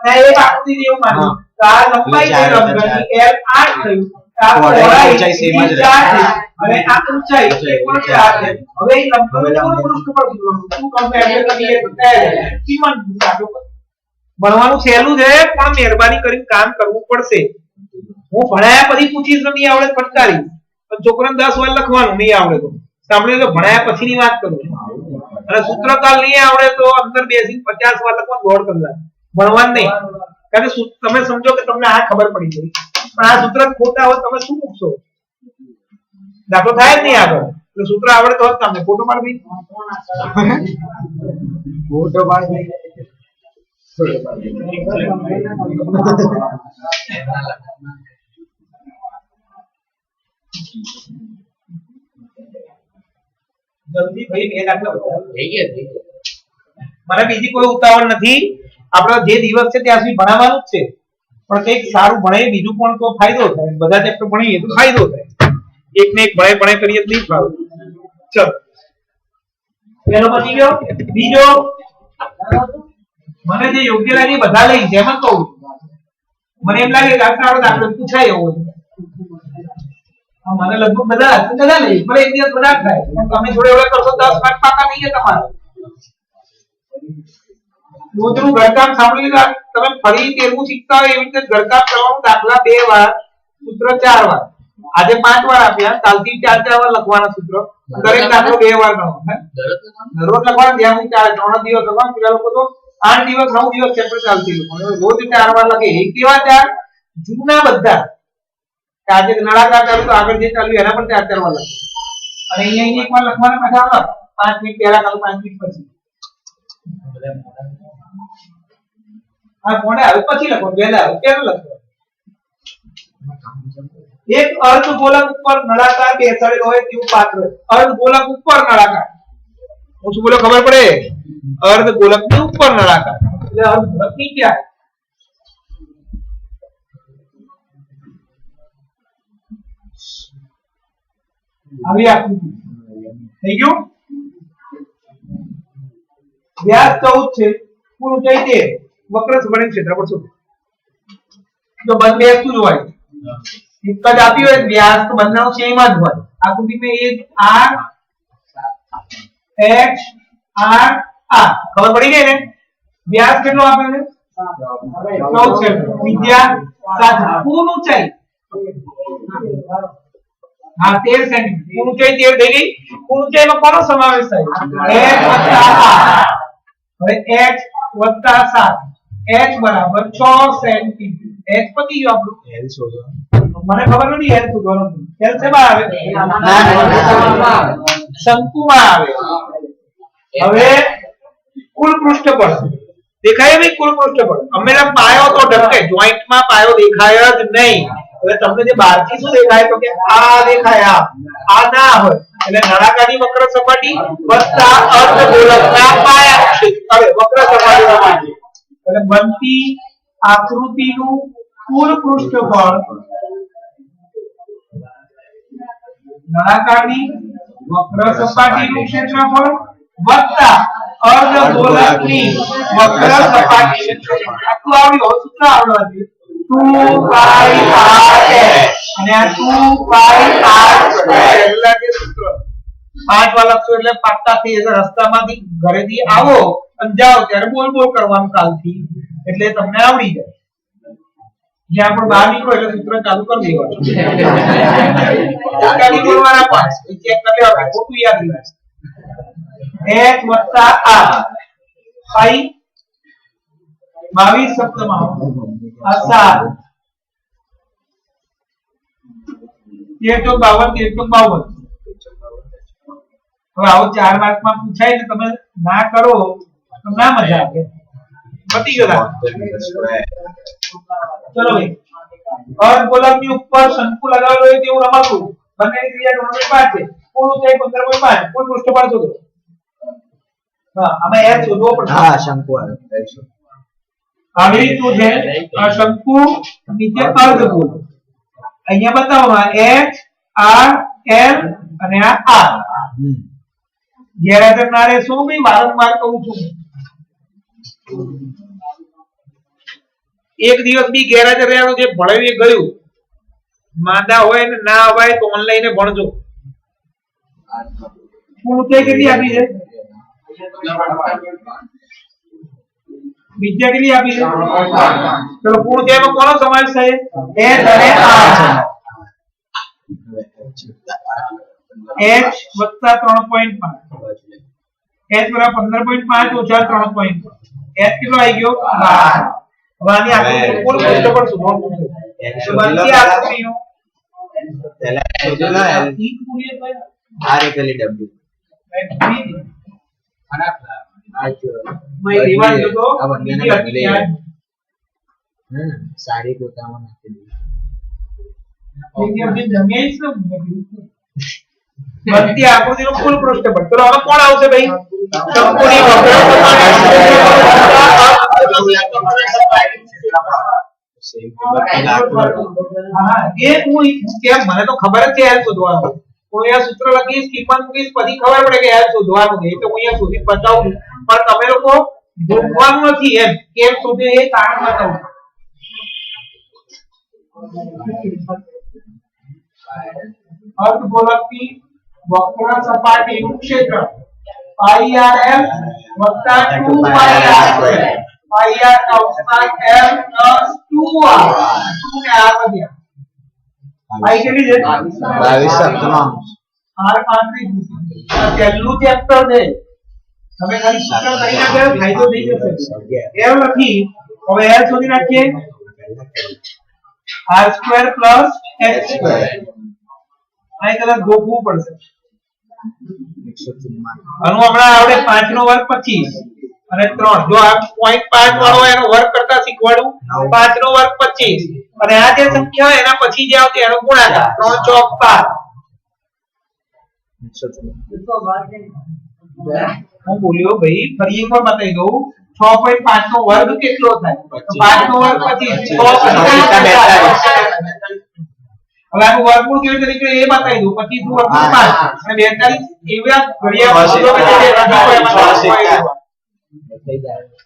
અને એક આકૃતિ જેવું માનું. તો આ લંબાઈ છે લંબઘનની L 8 થયું. આ પહોળાઈ સેમ જ રહે અને આ ઊંચાઈ પણ 4 છે. હવે એ લંબઘનનું પૃષ્ઠફળ શું કહું એટલે કિંમત દાખલો ભણવાનું સહેલું છે પણ મહેરબાની કરીને કામ કરવું પડશે. હું ભણાયા પછી પૂછીશ તો નહીં આવડે ફટકારી, પણ છોકરાને 10 વાર લખવાનું નહીં આવડે તો સાંભળી લો. ભણાયા પછીની વાત કરું અને સૂત્રકાલ નહીં આવડે તો અંદર બેસીને 50 વાર લખવાનું દોડ કલાક ભણવાનું નહીં. કારણ કે તમે સમજો કે તમને આ ખબર પડી ગઈ પણ આ સૂત્ર ખોટા હોય તમે શું મૂકશો? દાખલો થાય જ નહીં આગળ. એટલે સૂત્ર આવડે તો જ તમને ફોટો પાડવી ફોટો પાડવી જલ્દી ભાઈ બે દાખલા થઈ ગયા. મને બીજી કોઈ ઉતાવળ નથી. આપણો જે દિવસ છે ત્યાં સુધી ભણાવવાનું જ છે પણ કંઈક સારું ભણાય બીજું પણ તો ફાયદો થાય. બધા ચેપ્ટર ભણીએ તો ફાયદો થાય. એક ને એક ભણાય કરીએ તો નહીં ફાવે. ચલો પેલો પતી ગયો. બીજો મને જે યોગ્ય લાગે બધા લઈ જેમ જ કહું. મને એમ લાગે કે આપણો દાખલો પૂછાય એવો છે. મને લગભગ બધા લઈ ભલે એક દિવસ બધા થાય પણ તમે જોડે એવડે કરશો 10 માર્ક પાકા નહીં છે તમારે. રોજનું ઘરકામ સાંભળી લીધા તમે ફરી 13મું શીખતા હોય એવી રીતે ઘરકામ કરવાનું. દાખલા 2 વાર સૂત્ર 4 વાર. આજે 5 વાર આપ્યા કાલથી 4 વાર લખવાના સૂત્ર. દરેક દાખલો 2 વાર ગણવાનો. દરરોજ લખવાનું ધ્યાન 3 દિવસ લખવાનું. પેલા લોકો તો 8 દિવસ 9 દિવસ ચેપ્ટર ચાલતી રોજ 4 વાર લખે. એક કેવા 4 જૂના બધા આજે નળાકાર ચાલુ તો આગળ જે ચાલ્યું એના પર 4 વાર લખે અને અહીંયા એક વાર લખવાના પાછા અલગ 5 મિનિટ પહેલા કાલ 5 મિનિટ પછી. આ મોડે આવે પછી લખો પહેલા આવે કેમ લખો? એક અર્ધગોલક ઉપર નળાકાર બેસાડેલો હોય તેવું પાત્ર. અર્ધગોલક ઉપર નળાકાર. હું શું બોલો ખબર પડે? અર્ધગોલક ની ઉપર નળાકાર એટલે અર્ધગોલક ની ક્યાં આવી આકૃતિ થઈ ગયું. વ્યાસ 14 છે કુલ ઊંચાઈ 13 વક્ર સપાટી ક્ષેત્રફળ શું? જો બંને બેસતું જ હોય એક જ આપ્યું હોય વ્યાસ તો બંનેનો સેમ જ હોય आकृति में एक आर एच आर आर खबर पड़ी गई ने व्यास કેટલો આપે છે 14 છે ત્રિજ્યા 7 કુલ ઊંચાઈ हाँ 13 सेंटीमीटर कુલ ઊંચાઈ 13 થઈ ગઈ કુલ ઊંચાઈમાં કોનો સમાવેશ થાય h હવે h 7 h બરાબર 6 સેન્ટીમીટર h પતી ગયો આપણું L શોધો મને ખબર નથી l શોધવાનો l શેમાં આવે શંકુમાં આવે હવે કુલ પૃષ્ઠફળ દેખાય ભાઈ કુલ પૃષ્ઠફળ હંમેશા પાયો તો ઢકે જોઈન્ટમાં પાયો દેખાય જ નહીં હવે તમને જે બહારથી શું દેખાય તો કે આ દેખાય આ ના હોય એટલે નળાકારની વક્ર સપાટી વત્તા અર્ધગોળકના પાયા હવે વક્ર સપાટીના પાયા એટલે બનતી આકૃતિનું કુલ પૃષ્ઠફળ નળાકારની વક્ર સપાટીનું ક્ષેત્રફળ વત્તા અર્ધગોળકની વક્ર સપાટી ક્ષેત્રફળ આટલું આવ્યું સૂત્ર આવડવા જોઈએ 2 પાઈ r અને આ 2 પાઈ r2 એટલે કે સૂત્ર 5 વાળા લખશો એટલે પાક્કા થઈ જશે રસ્તામાંથી ઘરેથી આવો અને જાઓ ત્યારે બોલ બોલ કરવાનું કાલથી એટલે તમને આવડી જાય જ્યાં પણ બહાર નીકળો એટલે સૂત્ર ચાલુ કરી દેવાનું કાલી બોલવાના પાસ ચેક કરી લેવા ખોટું યાદ રહેશે h r પાઈ 22 સપ્તમાં આસાર 1352 હવે આવો 4 માર્કમાં પૂછાય ને તમે ના કરો તો ના મજા આવે પતી ગયો ચલો ભાઈ અર્ધગોળકની ઉપર શંકુ લગાવેલો હોય તેવું રમકડું બંનેની ત્રિજ્યા 3.5 છે કુલ ઊંચાઈ 15.5 કુલ પૃષ્ઠફળ શોધો હા આમાં h શોધવો પડશે હા શંકુ આવે આવી રીતનું છે આ શંકુ નીચે અર્ધગોળ અહીંયા બતાવવામાં h r l અને આ r ગેરહાજર ના રહેશો ભાઈ વારંવાર કહું છું એક દિવસ બી ગેરહાજર રહેવાનું જે ભણાવી ગયું માંદા હોય ને ના અવાય તો ઓનલાઈન ભણજો કુલ ઊંચાઈ કેટલી આપી છે વિદ્યા કેટલી આપી છે ચલો કુલ ઊંચાઈમાં કોનો સમાવેશ થાય h અને r h વત્તા 3.5 h બરાબર 15.5 ઓછા 3.5 h કેટલો આવી ગયો 12 હવે આની આકૃતિ કુલ પૃષ્ઠફળ શોધવાનું છે બનતી આકૃતિનો પહેલા શોધો ના r એકલી w સારી પોતામાં બનતી આકૃતિનું કુલ પૃષ્ઠફળ તો હવે કોણ આવશે ભાઈ શંકુની એ હું કેમ મને તો ખબર જ છે યાર શોધવાનું હું અહીંયા સૂત્ર લખીશ કિંમત મૂકીશ પછી ખબર પડે કે યાર શોધવાનું છે તો હું અહીંયા શોધી બતાવું પણ તમે લોકો ભૂલવાનું નથી એમ કેમ શોધે એ કારણ બતાવું અર્ધગોળકની વક્ર સપાટીનું ક્ષેત્ર પાઈ r l વત્તા 2 પાઈ r2 પાઈ r કૌંસમાં l પ્લસ 2r 2 ને r વધ્યા પાઈ કેટલી છે 22 સપ્તમાંશ r 35 આ પહેલું ચેપ્ટર છે તમે ખાલી સૂત્ર કરી નાખો ફાયદો થઈ જશે l લખી હવે l શોધી નાખીએ r2 પ્લસ h2 આ કદાચ ગોખવું પડશે 154 આનું હમણાં આવડે 5 નો વર્ગ 25 અને 3 જો આ 0.5 વાળો એનો વર્ગ કરતા શીખવાડું 5 નો વર્ગ 25 અને આ જે સંખ્યા એના પછી જે આવતી એનો ગુણાકાર 3 ચોક 12 હું બોલ્યો ભાઈ ફરી એકવાર બતાવી દઉં 6.5 નો વર્ગ કેટલો થાય તો 5 નો વર્ગ 25 હવે આનું વર્ગમૂળ કેવી રીતે નીકળે એ બતાવી દઉં 25 નું વર્ગમૂળ 5 અને 42 એવા ઘડિયા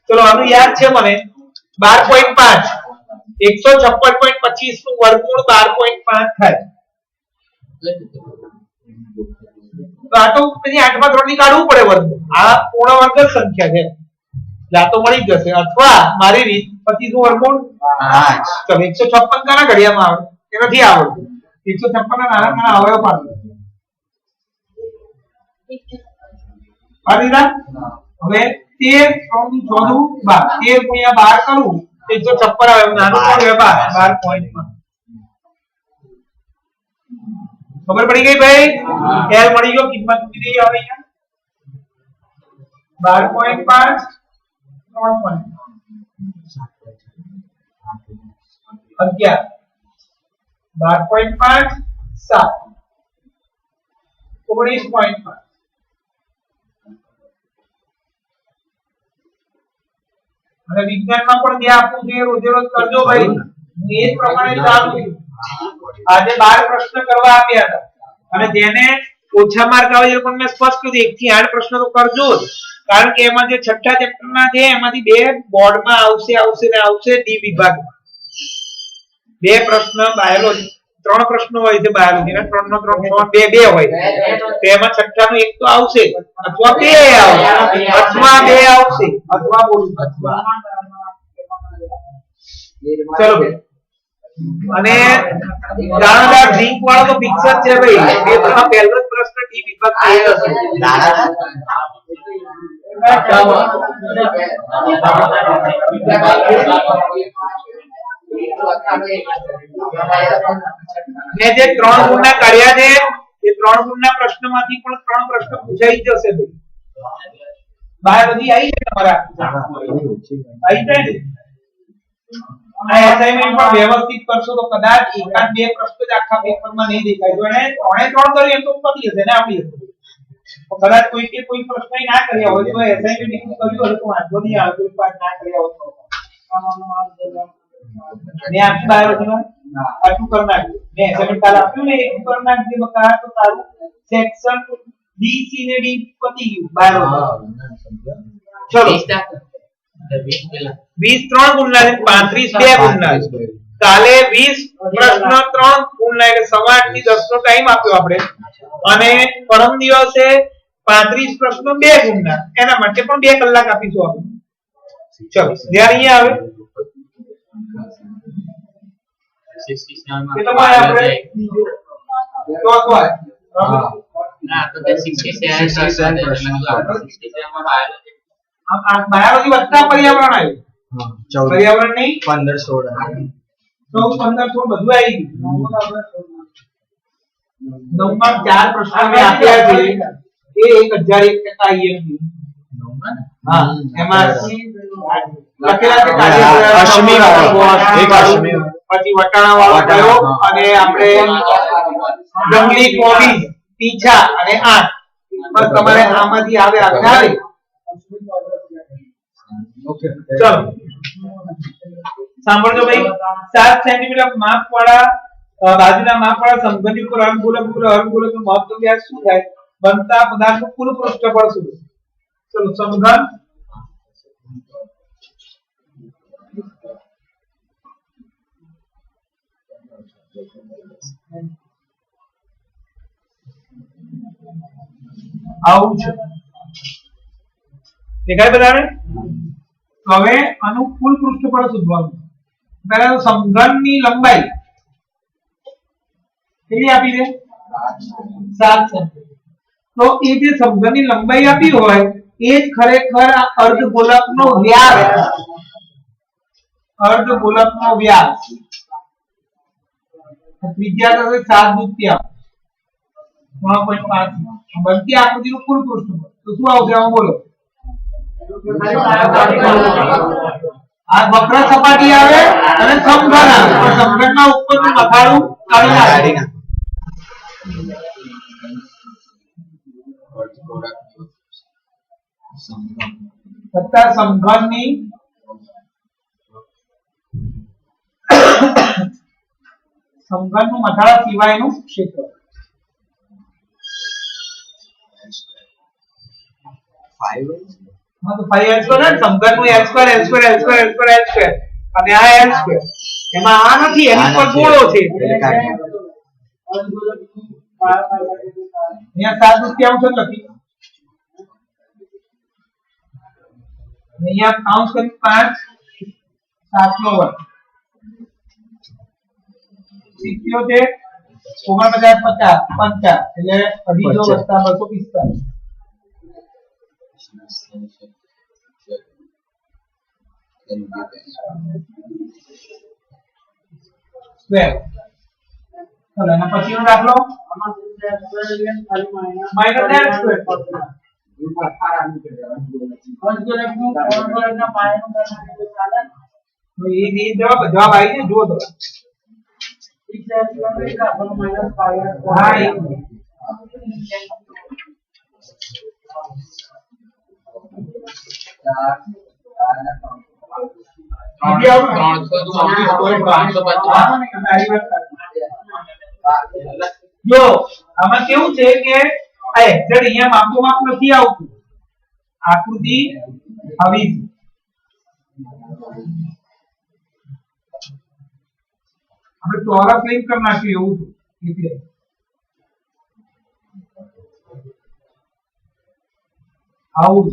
ચલો આનું યાદ છે મને 12.5 156.25 નું વર્ગમૂળ 12.5 થાય તો આ તો પછી 8 માં 3 ની કાઢવું પડે વર્ગ, આ પૂર્ણ વર્ગ જ સંખ્યા છે એટલે આ તો મળી જ જશે. અથવા મારી રીત 25 નું વર્ગમૂળ 5. ચલો 156 કાના ઘડિયામાં આવે એ નથી આવડતું. 156 ના નાના નાના અવયવ પાડો પાડીદા. હવે 13 3 નું 14 12 13 ગુણ્યા 12 કરું 156 આવે. નાનું કોણ આવે 12 પોઈન્ટ. ખબર પડી ગઈ ભાઈ? એલ મળી ગયો, કિંમત મૂકી દઈએ હવે અહીંયા 12.5 3.11 12.5 7 19.5 અને વિજ્ઞાનમાં પણ બે આપવું છે, રોજે રોજ કરજો ભાઈ. હું એ જ પ્રમાણે ચાલુ છું. આજે 12 પ્રશ્ન કરવા આપ્યા હતા અને જેને ઓછા માર્ક આવે એ પણ મેં સ્પષ્ટ કીધું 1 થી 8 પ્રશ્નો તો કરજો જ, કારણ કે એમાં જે છઠ્ઠા ચેપ્ટરના છે એમાંથી બે બોર્ડમાં આવશે ને આવશે ડી વિભાગમાં. બે પ્રશ્ન બાયોલોજી, 3 પ્રશ્નો હોય છે બાયોલોજીના, 3 નો 3 6 2 હોય તો એમાં છઠ્ઠાનું એક તો આવશે અથવા બે આવશે અથવા બે આવશે અથવા બોલું અથવા. ચલો અને દાણાદાર ઝીંક વાળો તો ફિક્સ જ છે ભાઈ. બે તો પહેલો જ પ્રશ્ન ડી વિભાગ આવેલો છે. મેં જે 3 ગુણના કર્યા છે એ 3 ગુણના પ્રશ્નમાંથી પણ 3 પ્રશ્ન પૂછાઈ જશે ભાઈ. બાયોલોજી આવી છે તમારા? આવી જાય ને? આ અસાઇનમેન્ટ પણ વ્યવસ્થિત કરશો તો કદાચ એકાદ બે પ્રશ્ન જ આખા પેપરમાં નહીં દેખાય. તો એને 3 કર્યું એમ તો પતી જશે ને આપણી. તો કદાચ કોઈ પ્રશ્ન ના કર્યા હોય તો અસાઇનમેન્ટ એટલું કર્યું હોય તો વાંધો નહીં આવે. કોઈ પાઠ ના કર્યા હોય તો મેં આપ્યું બાયોલોજીમાં આટલું કરી નાખ્યું. મેં અસાઇનમેન્ટ કાલ આપ્યું ને એટલું કરી નાખજે બકા, તો તારું સેક્શન ડી સી ને ડી પતી ગયું બાયોલોજી. ચલો 20 3 ગુણના 35 2 ગુણના. કાલે 20 પ્રશ્ન 3 ગુણના એટલે 8:30 થી 10 નો ટાઈમ આપ્યો આપણે અને પરમ દિવસે 35 પ્રશ્નો 2 ગુણના. એના માટે પણ 2 કલાક આપીશું આપણે. ચલો ધ્યાન અહીંયા આવે કે તમારે આપણે તો ના તો 67 આ બાયોલોજી વત્તા પર્યાવરણ આવ્યું. 14 પર્યાવરણ નહીં 15 16 14 15 16 બધું આવી ગયું. 9 માં 4 પ્રશ્નો મેં આપ્યા છે એ 1001% IMP. હા એમાં લખેલા છે કાર્ય અશ્મી વાળો એક અશ્મી પછી વટાણા વાળો કયો અને આપણે જંગલી કોબી પીછા અને આઠ. બસ તમારે આમાંથી આવે આવે. ઓકે ચલો સાંભળજો ભાઈ. 7 સેન્ટીમીટર માપ વાળા બાજુના માપ વાળા સમઘનની ઉપર અર્ધગોલક નું મહત્તમ વ્યાસ શું થાય? બનતા પદાર્થનું કુલ પૃષ્ઠફળ શું? ચલો સમઘન આવું છે. દેખાય બધાને? હવે આનું કુલ પૃષ્ઠફળ શોધવાનું. પહેલા તો સમઘનની લંબાઈ કેટલી આપી છે? 7 સેમી. તો એ જે સમઘનની લંબાઈ આપી હોય એ જ ખરેખર આ અર્ધગોલકનો વ્યાસ. અર્ધગોલકનો વ્યાસ ત્રિજ્યા થશે 7 દૂત્યાંશ 3.5. બનતી આકૃતિનું કુલ પૃષ્ઠફળ તો શું આવશે આમાં બોલો? આ વક્ર સપાટી આવે અને સમઘન આવે પણ સમઘનના ઉપરનું મથાળું કાઢી નાખે. વત્તા સમઘનની સમઘનનું મથાળા સિવાયનું ક્ષેત્ર. હા તો 5l² ને સમઘનનું l² અને આ l² એમાં આ નથી એની પર ગોળો છે અહીંયા 7 દૂત્યાંશ લખી, અહીંયા કાઉન્સ કરી 5 7 નો વર્ગ 77 49 50 50 એટલે 250 વત્તા 245 સ્ક્વેર. ચલો એના પછીનો દાખલો માઈનસ n સ્ક્વેર. તો એ જવાબ આવી ને જુઓ તો હા જો આમાં કેવું છે કે આ એક્ઝેક્ટ અહીંયા માપ નથી આવતું, આકૃતિ આવી આપણે ચોરસ લઈને કરી નાખ્યું એવું એટલે આવું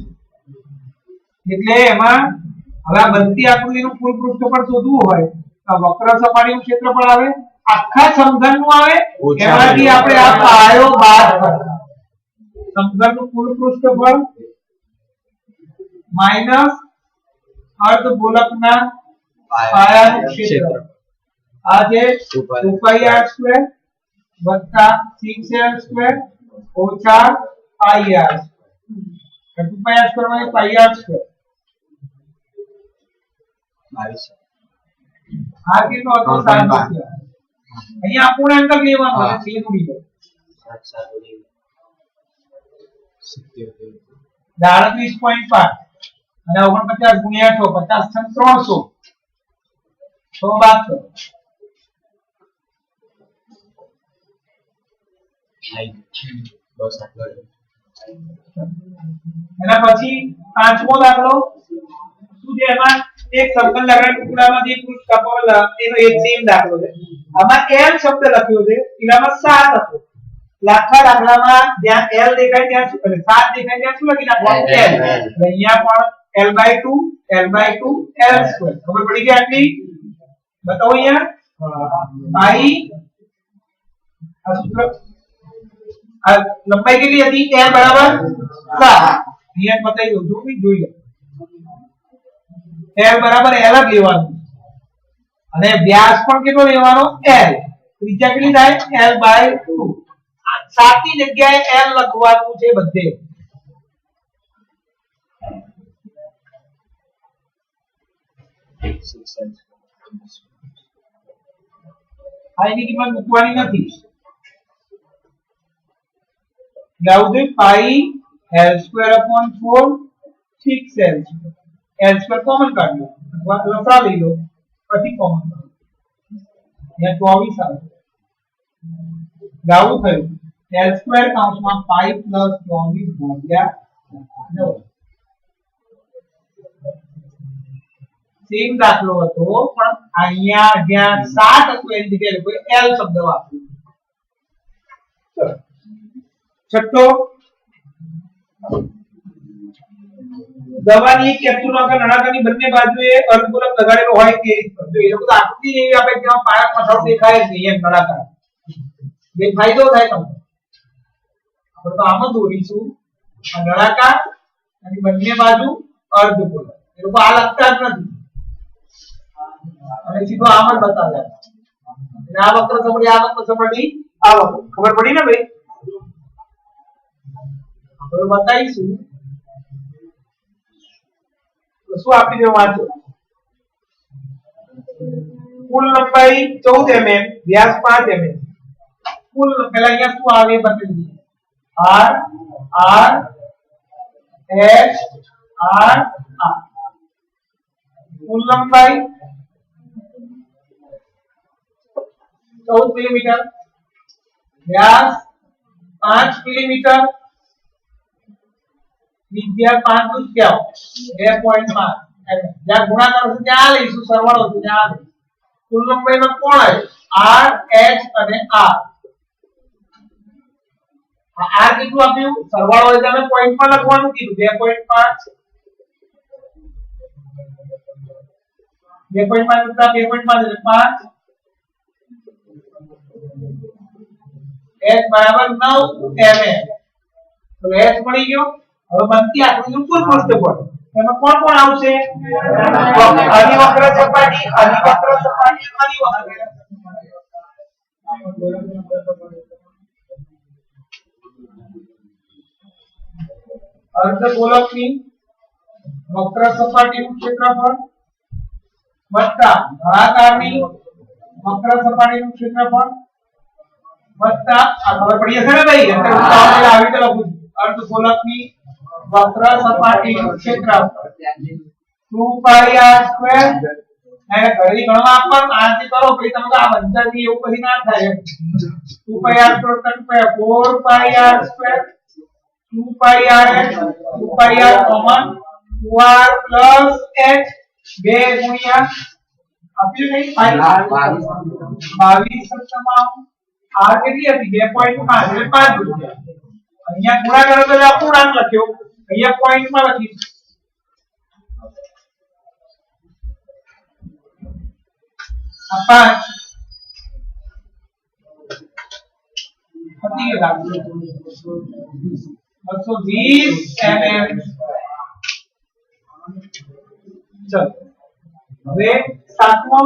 એટલે એમાં હવે આ બનતી આકૃતિનું કુલ પૃષ્ઠફળ શોધવું હોય તો વક્ર સપાટીનું ક્ષેત્રફળ આવે, આખા સમઘનનું આવે, એમાંથી આપણે આ પાયો બાદ કરવાનો. સમઘનનું કુલ પૃષ્ઠફળ માઈનસ અર્ધગોલકના પાયાનું ક્ષેત્રફળ આ જે 2πr² વત્તા 6l² ઓછા πr². 2πr² માં πr². આ કેટલો હતો 7 રૂપિયા. અહીંયા અપૂર્ણાંક લેવાનો છે 6 ઉડી જાય 38.5 અને 49 ગુણ્યા 6 50 300 તો બાદ કરો. એના પછી પાંચમો દાખલો શું છે, એમાં એક સમઘન લગાડ ટુકડામાંથી પૃષ્ઠ કાપવા એનો એક સેમ દાખલો છે. આમાં l શબ્દ લખ્યો છે, એનામાં 7 હતો. લાખા દાખલામાં જ્યાં l દેખાય ત્યાં શું કરે, 7 દેખાય ત્યાં શું લખી નાખવાનું l. અહીંયા પણ l/2 l/2 l². ખબર પડી ગઈ આટલી? બતાવો અહીંયા પાઈ આ સૂત્ર આ લંબાઈ કેટલી હતી l બરાબર 7. અહીંયા બતાવી દઉં છું, જોઈ લો l બરાબર l જ લેવાનું અને વ્યાસ પણ કેટલો લેવાનો l. ત્રિજ્યા કેટલી થાય l/2. 7 ની જગ્યાએ l લખવાનું છે બધે. આની કિંમત મૂકવાની નથી. લાવજો પાઈ l²/4 6l². l² કોમન કાઢો અથવા લસા લઈ લો પછી કોમન કાઢો. અહીંયા 24 આવે. લાવું થયું l² કૌંસમાં પાઈ + 24 ભાગ્યા 9. સેમ દાખલો હતો પણ અહીંયા જ્યાં 7 હતું એની જગ્યાએ કોઈ l શબ્દ વાપર્યો. ચલો છઠ્ઠો, દવાની એક કેપ્સ્યુલમાં નળાકારની બંને બાજુએ અર્ધગોલક લગાડેલો હોય કે તો એ લોકો આકૃતિ એવી આપે કે પાયા મથાળું દેખાય જ નહીં એમ નળાકાર. બે ફાયદો થાય તમને. આપણે તો આમ જ દોરીશું આ નળાકાર અને બંને બાજુ અર્ધગોલક. એ લોકો આ લખતા જ નથી અને સીધો આમ જ બતાવ્યા. એટલે આ વક્ર સપાટી આ વક્ર સપાટી આ વક્ર. ખબર પડી ને ભાઈ? આપણે બતાવીશું તો શું આપી દે વાંચો. કુલ લંબાઈ 14 mm, વ્યાસ 5 mm. કુલ પહેલા અહીંયા શું આવે બતાવી દઈએ. r r h r r. કુલ લંબાઈ 14 મિલીમીટર, વ્યાસ 5 મિલીમીટર, ત્રિજ્યા 5 દૂત્યાંશ 2.5. જ્યાં ગુણાકાર હશે ત્યાં લઈશું, સરવાળો હશે ત્યાં લઈશું. કુલ લંબાઈમાં કોણ આવે? r h અને r. આર કેટલું આપ્યું સરવાળો હોય તમે પોઈન્ટ માં લખવાનું કીધું 2.5 2.5 + 2.5 એટલે 5 h બરાબર 9 mm તો h મળી ગયો હવે બનતી આકૃતિનું કુલ પૃષ્ઠફળ એમાં કોણ કોણ આવશે અનિવક્ર સપાટી અનિવક્ર સપાટી અનિવક્ર અર્ધગોળકની વક્ર સપાટીનું ક્ષેત્રફળ વત્તા નળાકારની વક્ર સપાટીનું ક્ષેત્રફળ વત્તા આ ખબર પડી હશે ને ભાઈ અત્યારે આવી રીતે લખું અર્ધગોળકની વક્ર સપાટીનું ક્ષેત્રફળ 2πr² અને ઘડી ગણવા આપવાનું આથી કરો પછી તમે આ બંધાથી એવું પછી ના થાય 2πr² 4πr² 2πr common 2r h 2 ગુણ્યા આપ્યું નહીં 22 સપ્તમાં r કેટલી હતી 2.5 એટલે 5 રૂપિયા અહીંયા ગુણાકાર કરો તો અપૂર્ણાંક લખ્યો અહીંયા પોઈન્ટ માં લખીશું આ 5 220 mm ચલો હવે સાતમો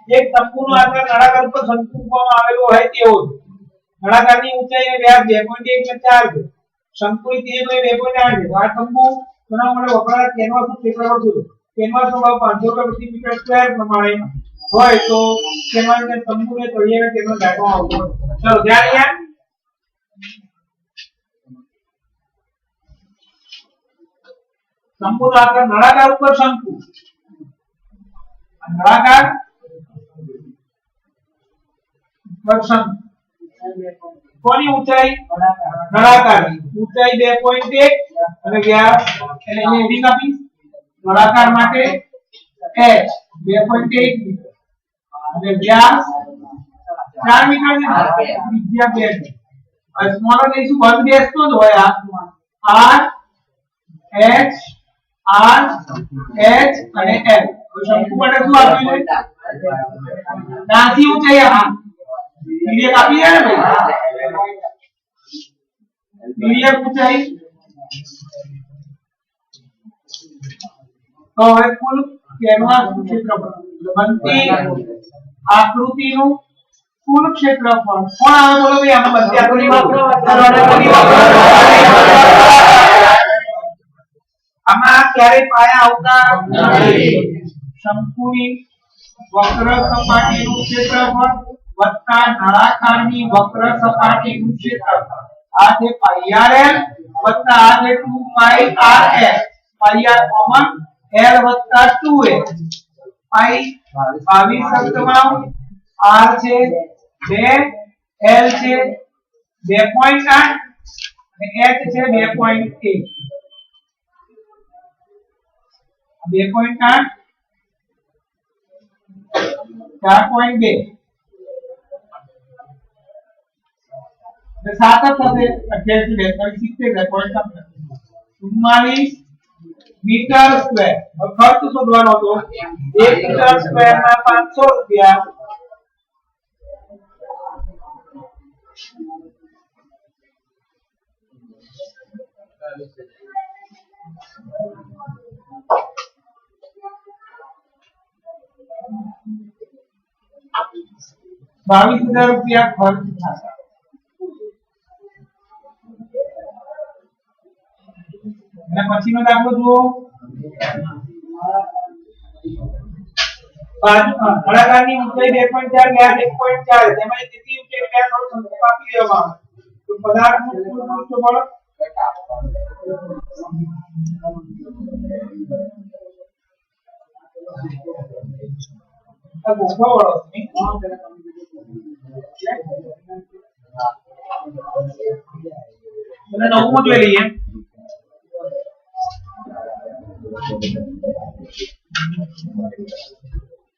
એક તંબુનો આકાર નળાકાર પર શંકુ મૂકવામાં આવેલો હોય તેવો નળાકારની ઊંચાઈ અને વ્યાસ 2.1 અને 4 છે શંકુની ત્રિજ્યા 2.8 છે આ તંબુ બનાવવા માટે વપરાતા કેનવાસનું ક્ષેત્રફળ શોધો કેનવાસનો ભાગ 500 પ્રતિ મીટર સ્ક્વેર પ્રમાણે હોય તો કેનવાસને તંબુને તળિયે કેનવાસ રાખવામાં આવતો ચલો ધ્યાન અહીંયા શંકુનો આકાર નળાકાર ઉપર શંકુ નળાકાર ઉપર શંકુ કોની ઊંચાઈ નળાકારની ઊંચાઈ 2.1 અને વ્યાસ એટલે અહીંયા એડી કાપી નળાકાર માટે h 2.1 અને વ્યાસ 4 મીટર છે ત્રિજ્યા 2 હવે સ્મોલર લઈશું બંધ બેસતો જ હોય આ r h r h અને l તો શંકુ માટે શું આપ્યું છે નાની ઊંચાઈ આપી તિર્યક આપી છે ને ભાઈ તિર્યક ઊંચાઈ તો હવે કુલ કેનવાસનું ક્ષેત્રફળ બનતી આકૃતિનું કુલ ક્ષેત્રફળ કોણ આવે બોલો ભાઈ આપણે બનતી આકૃતિમાં આમાં ક્યારે પાયા આવતા નથી શંકુની વક્ર સપાટીનું ક્ષેત્રફળ વત્તા નળાકારની વક્ર સપાટીનું ક્ષેત્રફળ આ છે πrl વત્તા આ છે 2πrs πr કોમન l વત્તા 2a પાઈ 22 સપ્તમાઉ r છે 2 l છે 2.8 અને h છે 2.1 2.8 4.2 सात थશે 28 मीटर स्क्वायर और खर्च शोधવાનો હતો 1 મીટર સ્ક્વેર ના 500 રૂપિયા ₹22,000 ખર્ચ થશે અને પછીનો દાખલો જુઓ નળાકારની ઊંચાઈ 2.4 વ્યાસ 1.4 તેમાં કેટલી ઊંચાઈ વ્યાસ વાળું શંકુ આપી દેવામાં આવે તો પદાર્થનું કુલ પૃષ્ઠફળ આ ગોખવા વાળો છે અને નવમું જોઈ લઈએ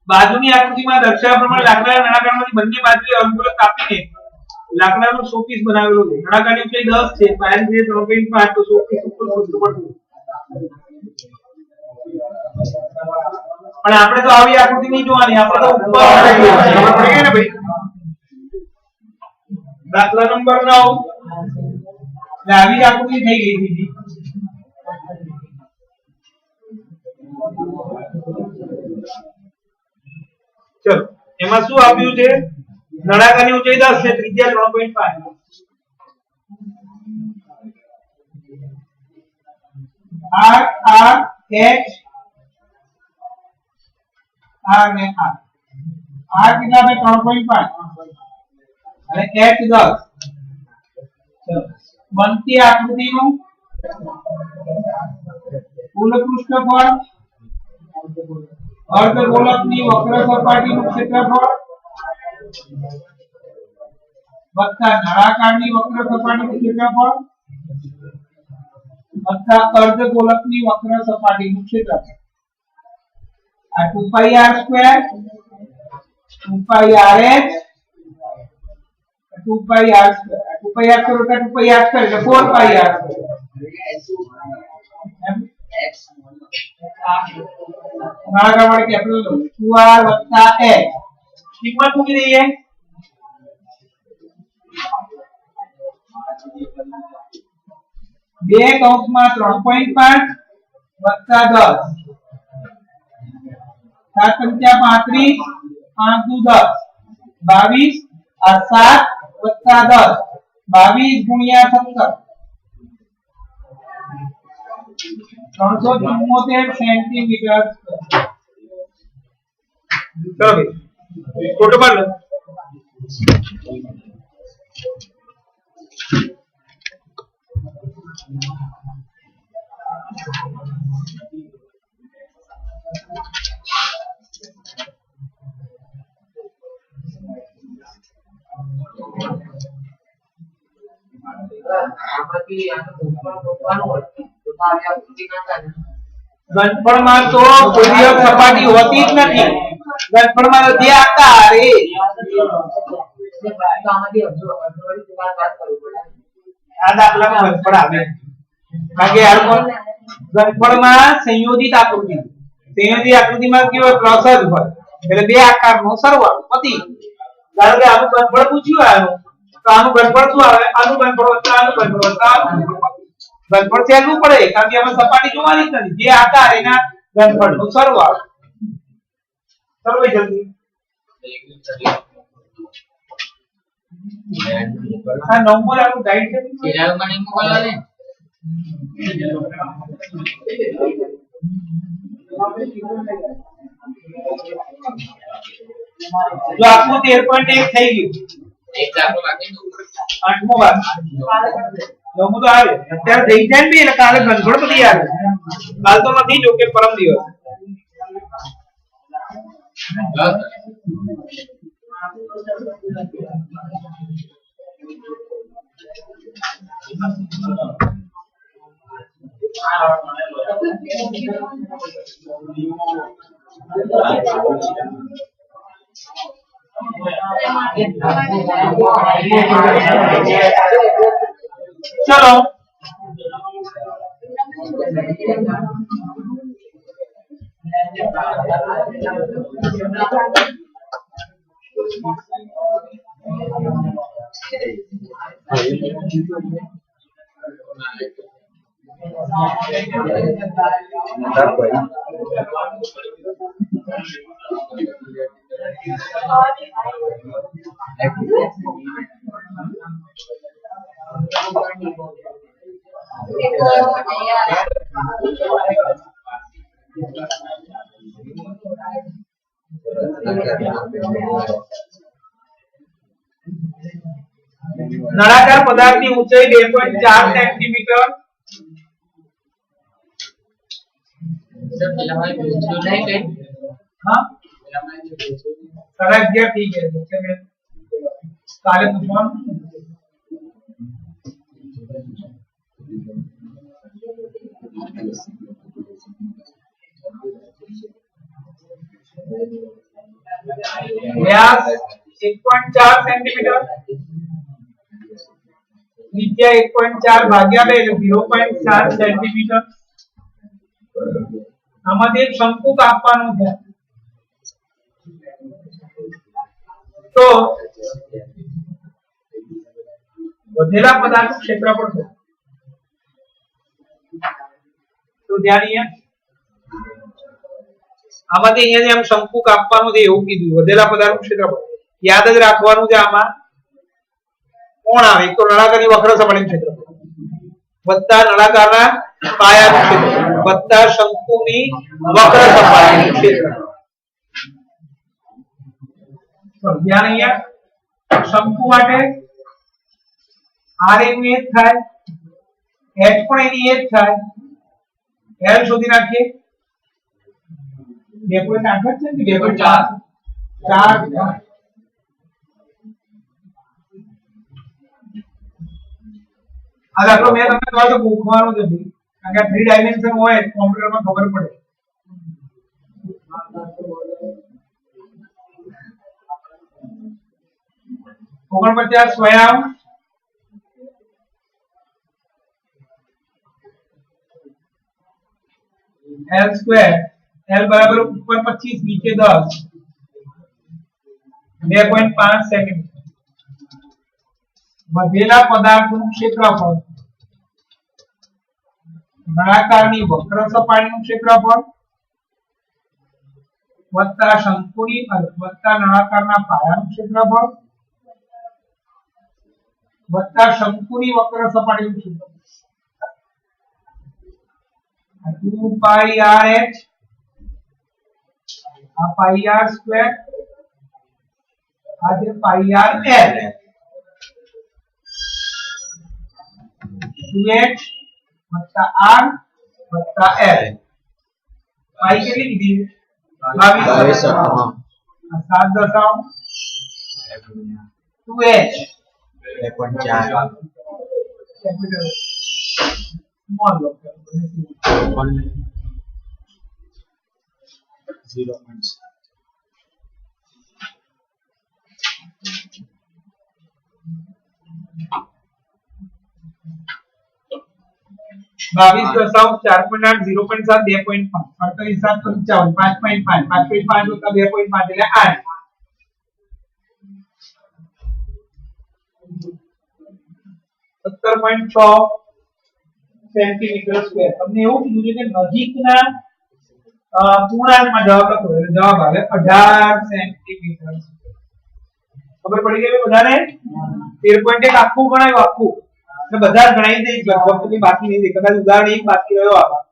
બાજુની આકૃતિમાં દર્શાવ્યા પ્રમાણે લાકડાના નળાકારમાંથી બંને બાજુએ અનુકૂલક કાપીને લાકડાનો શોપીસ બનાવેલો છે, નળાકારની ઊંચાઈ 10 છે, પાયાની ઊંચાઈ 3.5, તો શોપીસ ઉપર શોધવું પડતું. પણ આપણે તો આવી આકૃતિ નહીં જોવાની, આપણે તો ઉપર ખબર પડી ગઈ ને ભાઈ. દાખલા નંબર 9, આવી આકૃતિ થઈ ગઈ હતી. ચલો એમાં શું આપ્યું છે? નળાકારની ઊંચાઈ 10 છે, ત્રિજ્યા 3.5. R R H R ને R. R કેટલા ભાઈ? 3.5 અને H 10. ચલો બનતી આકૃતિનું કુલ પૃષ્ઠફળ, અર્ધગોળકની વક્ર સપાટીનું ક્ષેત્રફળ વત્તા નળાકારની વક્ર સપાટીનું ક્ષેત્રફળ વત્તા અર્ધગોળકની વક્ર સપાટીનું ક્ષેત્રફળ. આ 2πr² 2πrh 2πr² 2πr² એટલે 4πr². નળાકાર માટે કેપિટલ 2r વત્તા h કિંમત મૂકી દઈએ. બે કૌંસમાં 3.5 વત્તા 10 7 પંચા 35 5 દુ 10 22 આ 7 વત્તા 10 22 ગુણ્યા 17 374 સેન્ટીમીટર. ચલો ભાઈ ફોટો પાડ લો. આમાંથી આનું ઘનફળ શોધવાનું હોય તો આવી આકૃતિ ના થાય. ઘનફળમાં તો કોઈ દિવસ સપાટી હોતી જ નથી. ઘનફળમાં તો જે આકાર એ આમાંથી અડધવાળી વાત કરવી પડે. આ દાખલામાં ઘનફળ આવે કારણ કે ઘનફળમાં સંયોજિત આકૃતિ, સંયોજિત આકૃતિમાં કેવો પ્લસ જ હોય એટલે બે આકારનો સરવાળો પતિ. ધારો કે આનું ઘનફળ પૂછ્યું આનું, તો આનું ઘનફળ શું આવે? આનું ઘનફળ વત્તા આનું ઘનફળ વત્તા આનું ઘનફળ સહેલું પડે કારણ કે આમાં સપાટી જોવાની જ નથી, જે આકાર એના ઘનફળનો સરવાળો. ચલો ભાઈ જલ્દી આ નંબર આપણું ગાઈડ છે. કેરાવ મને મોકલવા દે. જો આખું 13.1 થઈ ગયું. એક દાખલો બાકી છે. આઠમો ભાગ નવમું તો આવે અત્યારે થઈ જાય ને એટલે કાલે ઘનફળ બધી આવે. કાલ તો નથી જો કે પરમ દિવસ. ચલો નળાકાર પદાર્થની ઊંચાઈ 2.4 સેન્ટીમીટર. હા 11:30 થઈ ગયા છે મેં કાલે પૂછવાનું. વ્યાસ 1.4 સેન્ટીમીટર. ત્રિજ્યા 1.4 ભાગ્યા 2 એટલે 0.7 સેન્ટીમીટર. આમાંથી એક શંકુ કાપવાનું છે. તો વધેલા પદાર્થનું ક્ષેત્રફળ છે. તો ધ્યાન અહીંયા આમાંથી અહીંયા આમ શંકુ કાપવાનું છે એવું કીધું. વધેલા પદાર્થનું ક્ષેત્રફળ યાદ જ રાખવાનું છે. આમાં કોણ આવે? એક તો નળાકારની વક્ર સપાટીનું ક્ષેત્રફળ વત્તા નળાકારના પાયાનું ક્ષેત્રફળ વત્તા શંકુની વક્ર સપાટીનું ક્ષેત્રફળ. તો ધ્યાન અહીંયા શંકુ માટે r એનું એ જ થાય, h પણ એની એ જ થાય. l શોધી નાખીએ. 2.8 છે કે 2.4? 4. આ દાખલો મેં તમને કહ્યું તો ગોખવાનો જ નથી, કારણ કે 3 ડાયમેન્શન હોય કોમ્પ્યુટરમાં ખબર પડે. ઓગણપચાસ સ્વયં l સ્ક્વેર l બરાબર ઉપર 25 નીચે 10 2.5 સેન્ટીમીટર. વધેલા પદાર્થનું ક્ષેત્રફળ નળાકારની વક્ર સપાટીનું ક્ષેત્રફળ વત્તા શંકુની વત્તા નળાકારના પાયાનું ક્ષેત્રફળ વત્તા શંકુની વક્ર સપાટીનું ક્ષેત્રફળ 2 પાઈ r h આ પાઈ r સ્ક્વેર આ છે પાઈ r l 2h વત્તા r વત્તા l. પાઈ કેટલી કીધી? 22. 2h 2.4 કેપિટલ સ્મોલ લેટર 0.7 22.4.8 0.7 2.5 48 55 5.5 5.5 વત્તા 2.5 એટલે 8. Centimetre square. તમને એવું કીધું છે કે નજીકના પૂર્ણાંકમાં જવાબ લખો એટલે જવાબ આવે 18 સેન્ટીમીટર. ખબર પડી ગઈ બધાને? 13.1 આખું ગણાયું આખું. એટલે બધા જ ગણાવી દઈ લગભગ તો બાકી નહીં દે. કદાચ ઉદાહરણ એક બાકી રહ્યો આમાં.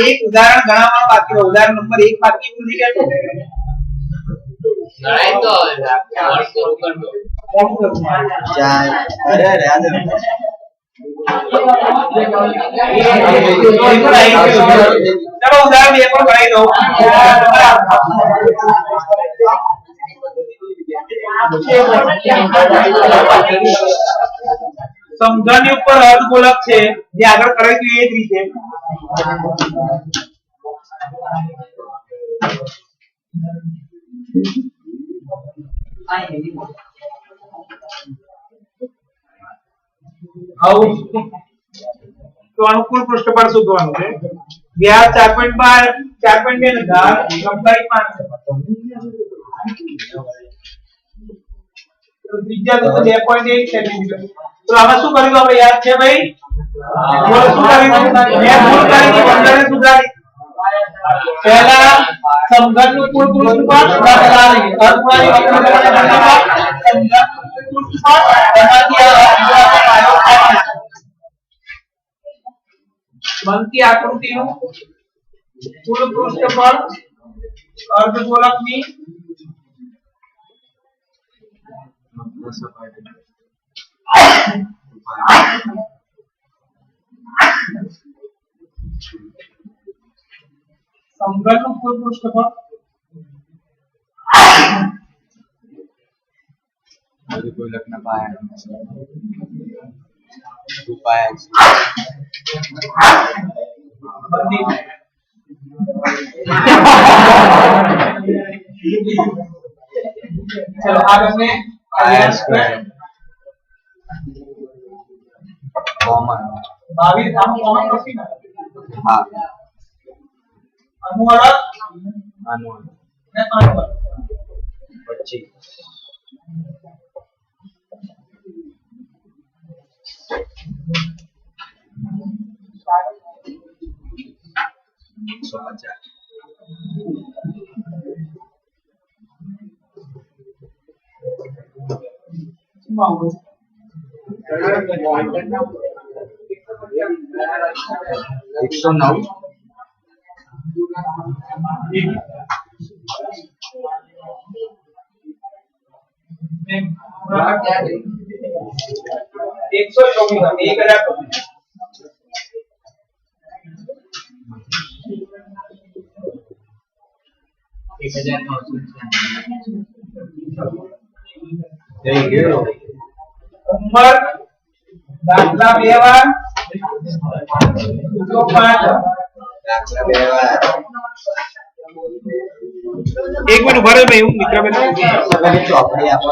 એક ઉદાહરણ ગણાવવાનું બાકી રહ્યો. ઉદાહરણ નંબર 1 બાકી ભૂલી ગયા તો ગણાય તો હવે શરૂ કરજો. અરે યાદ ચલો ઉદાહરણ એ પણ ગણાવી દઉં. સમઘનની ઉપર અર્ધગોલક છે જે આગળ કરાયું એ જ રીતે આવું તો અનુકૂળ પૃષ્ઠફળ શોધવાનું છે. વ્યાસ 4.2 4.2 ધાર લંબાઈ 5 તો ત્રિજ્યા તો 2.1 સેન્ટીમીટર. તો આમાં શું કર્યું આપણે યાદ છે ભાઈ? બોલો શું કર્યું? મેં ભૂલ કરી બંધાને સુધારી. પહેલા સમઘનનું કુલ પૃષ્ઠફળ બદલાવી અર્ધગોળાની વક્ર સપાટી સમઘનનું કુલ પૃષ્ઠફળ એમાંથી આ પાયો કાઢી બનતી આકૃતિનું કુલ પૃષ્ઠફળ અર્ધગોળકની સમઘનનું કુલ પૃષ્ઠફળ અર્ધગોળકના પાયા 2 પાયા ચલો આ તમને આર સ્ક્વેર કોમન 22 આમ કોમન નથી ને હા અનુવાળા આનું ને અનુવાળા 25 150 109 થઈ ગયો ઉંમર દાખલા 2 વાર તો 5 દાખલા 2 વાર એક મિનિટ ભરે ભાઈ હું મિત્ર બેન ચોપડી આપો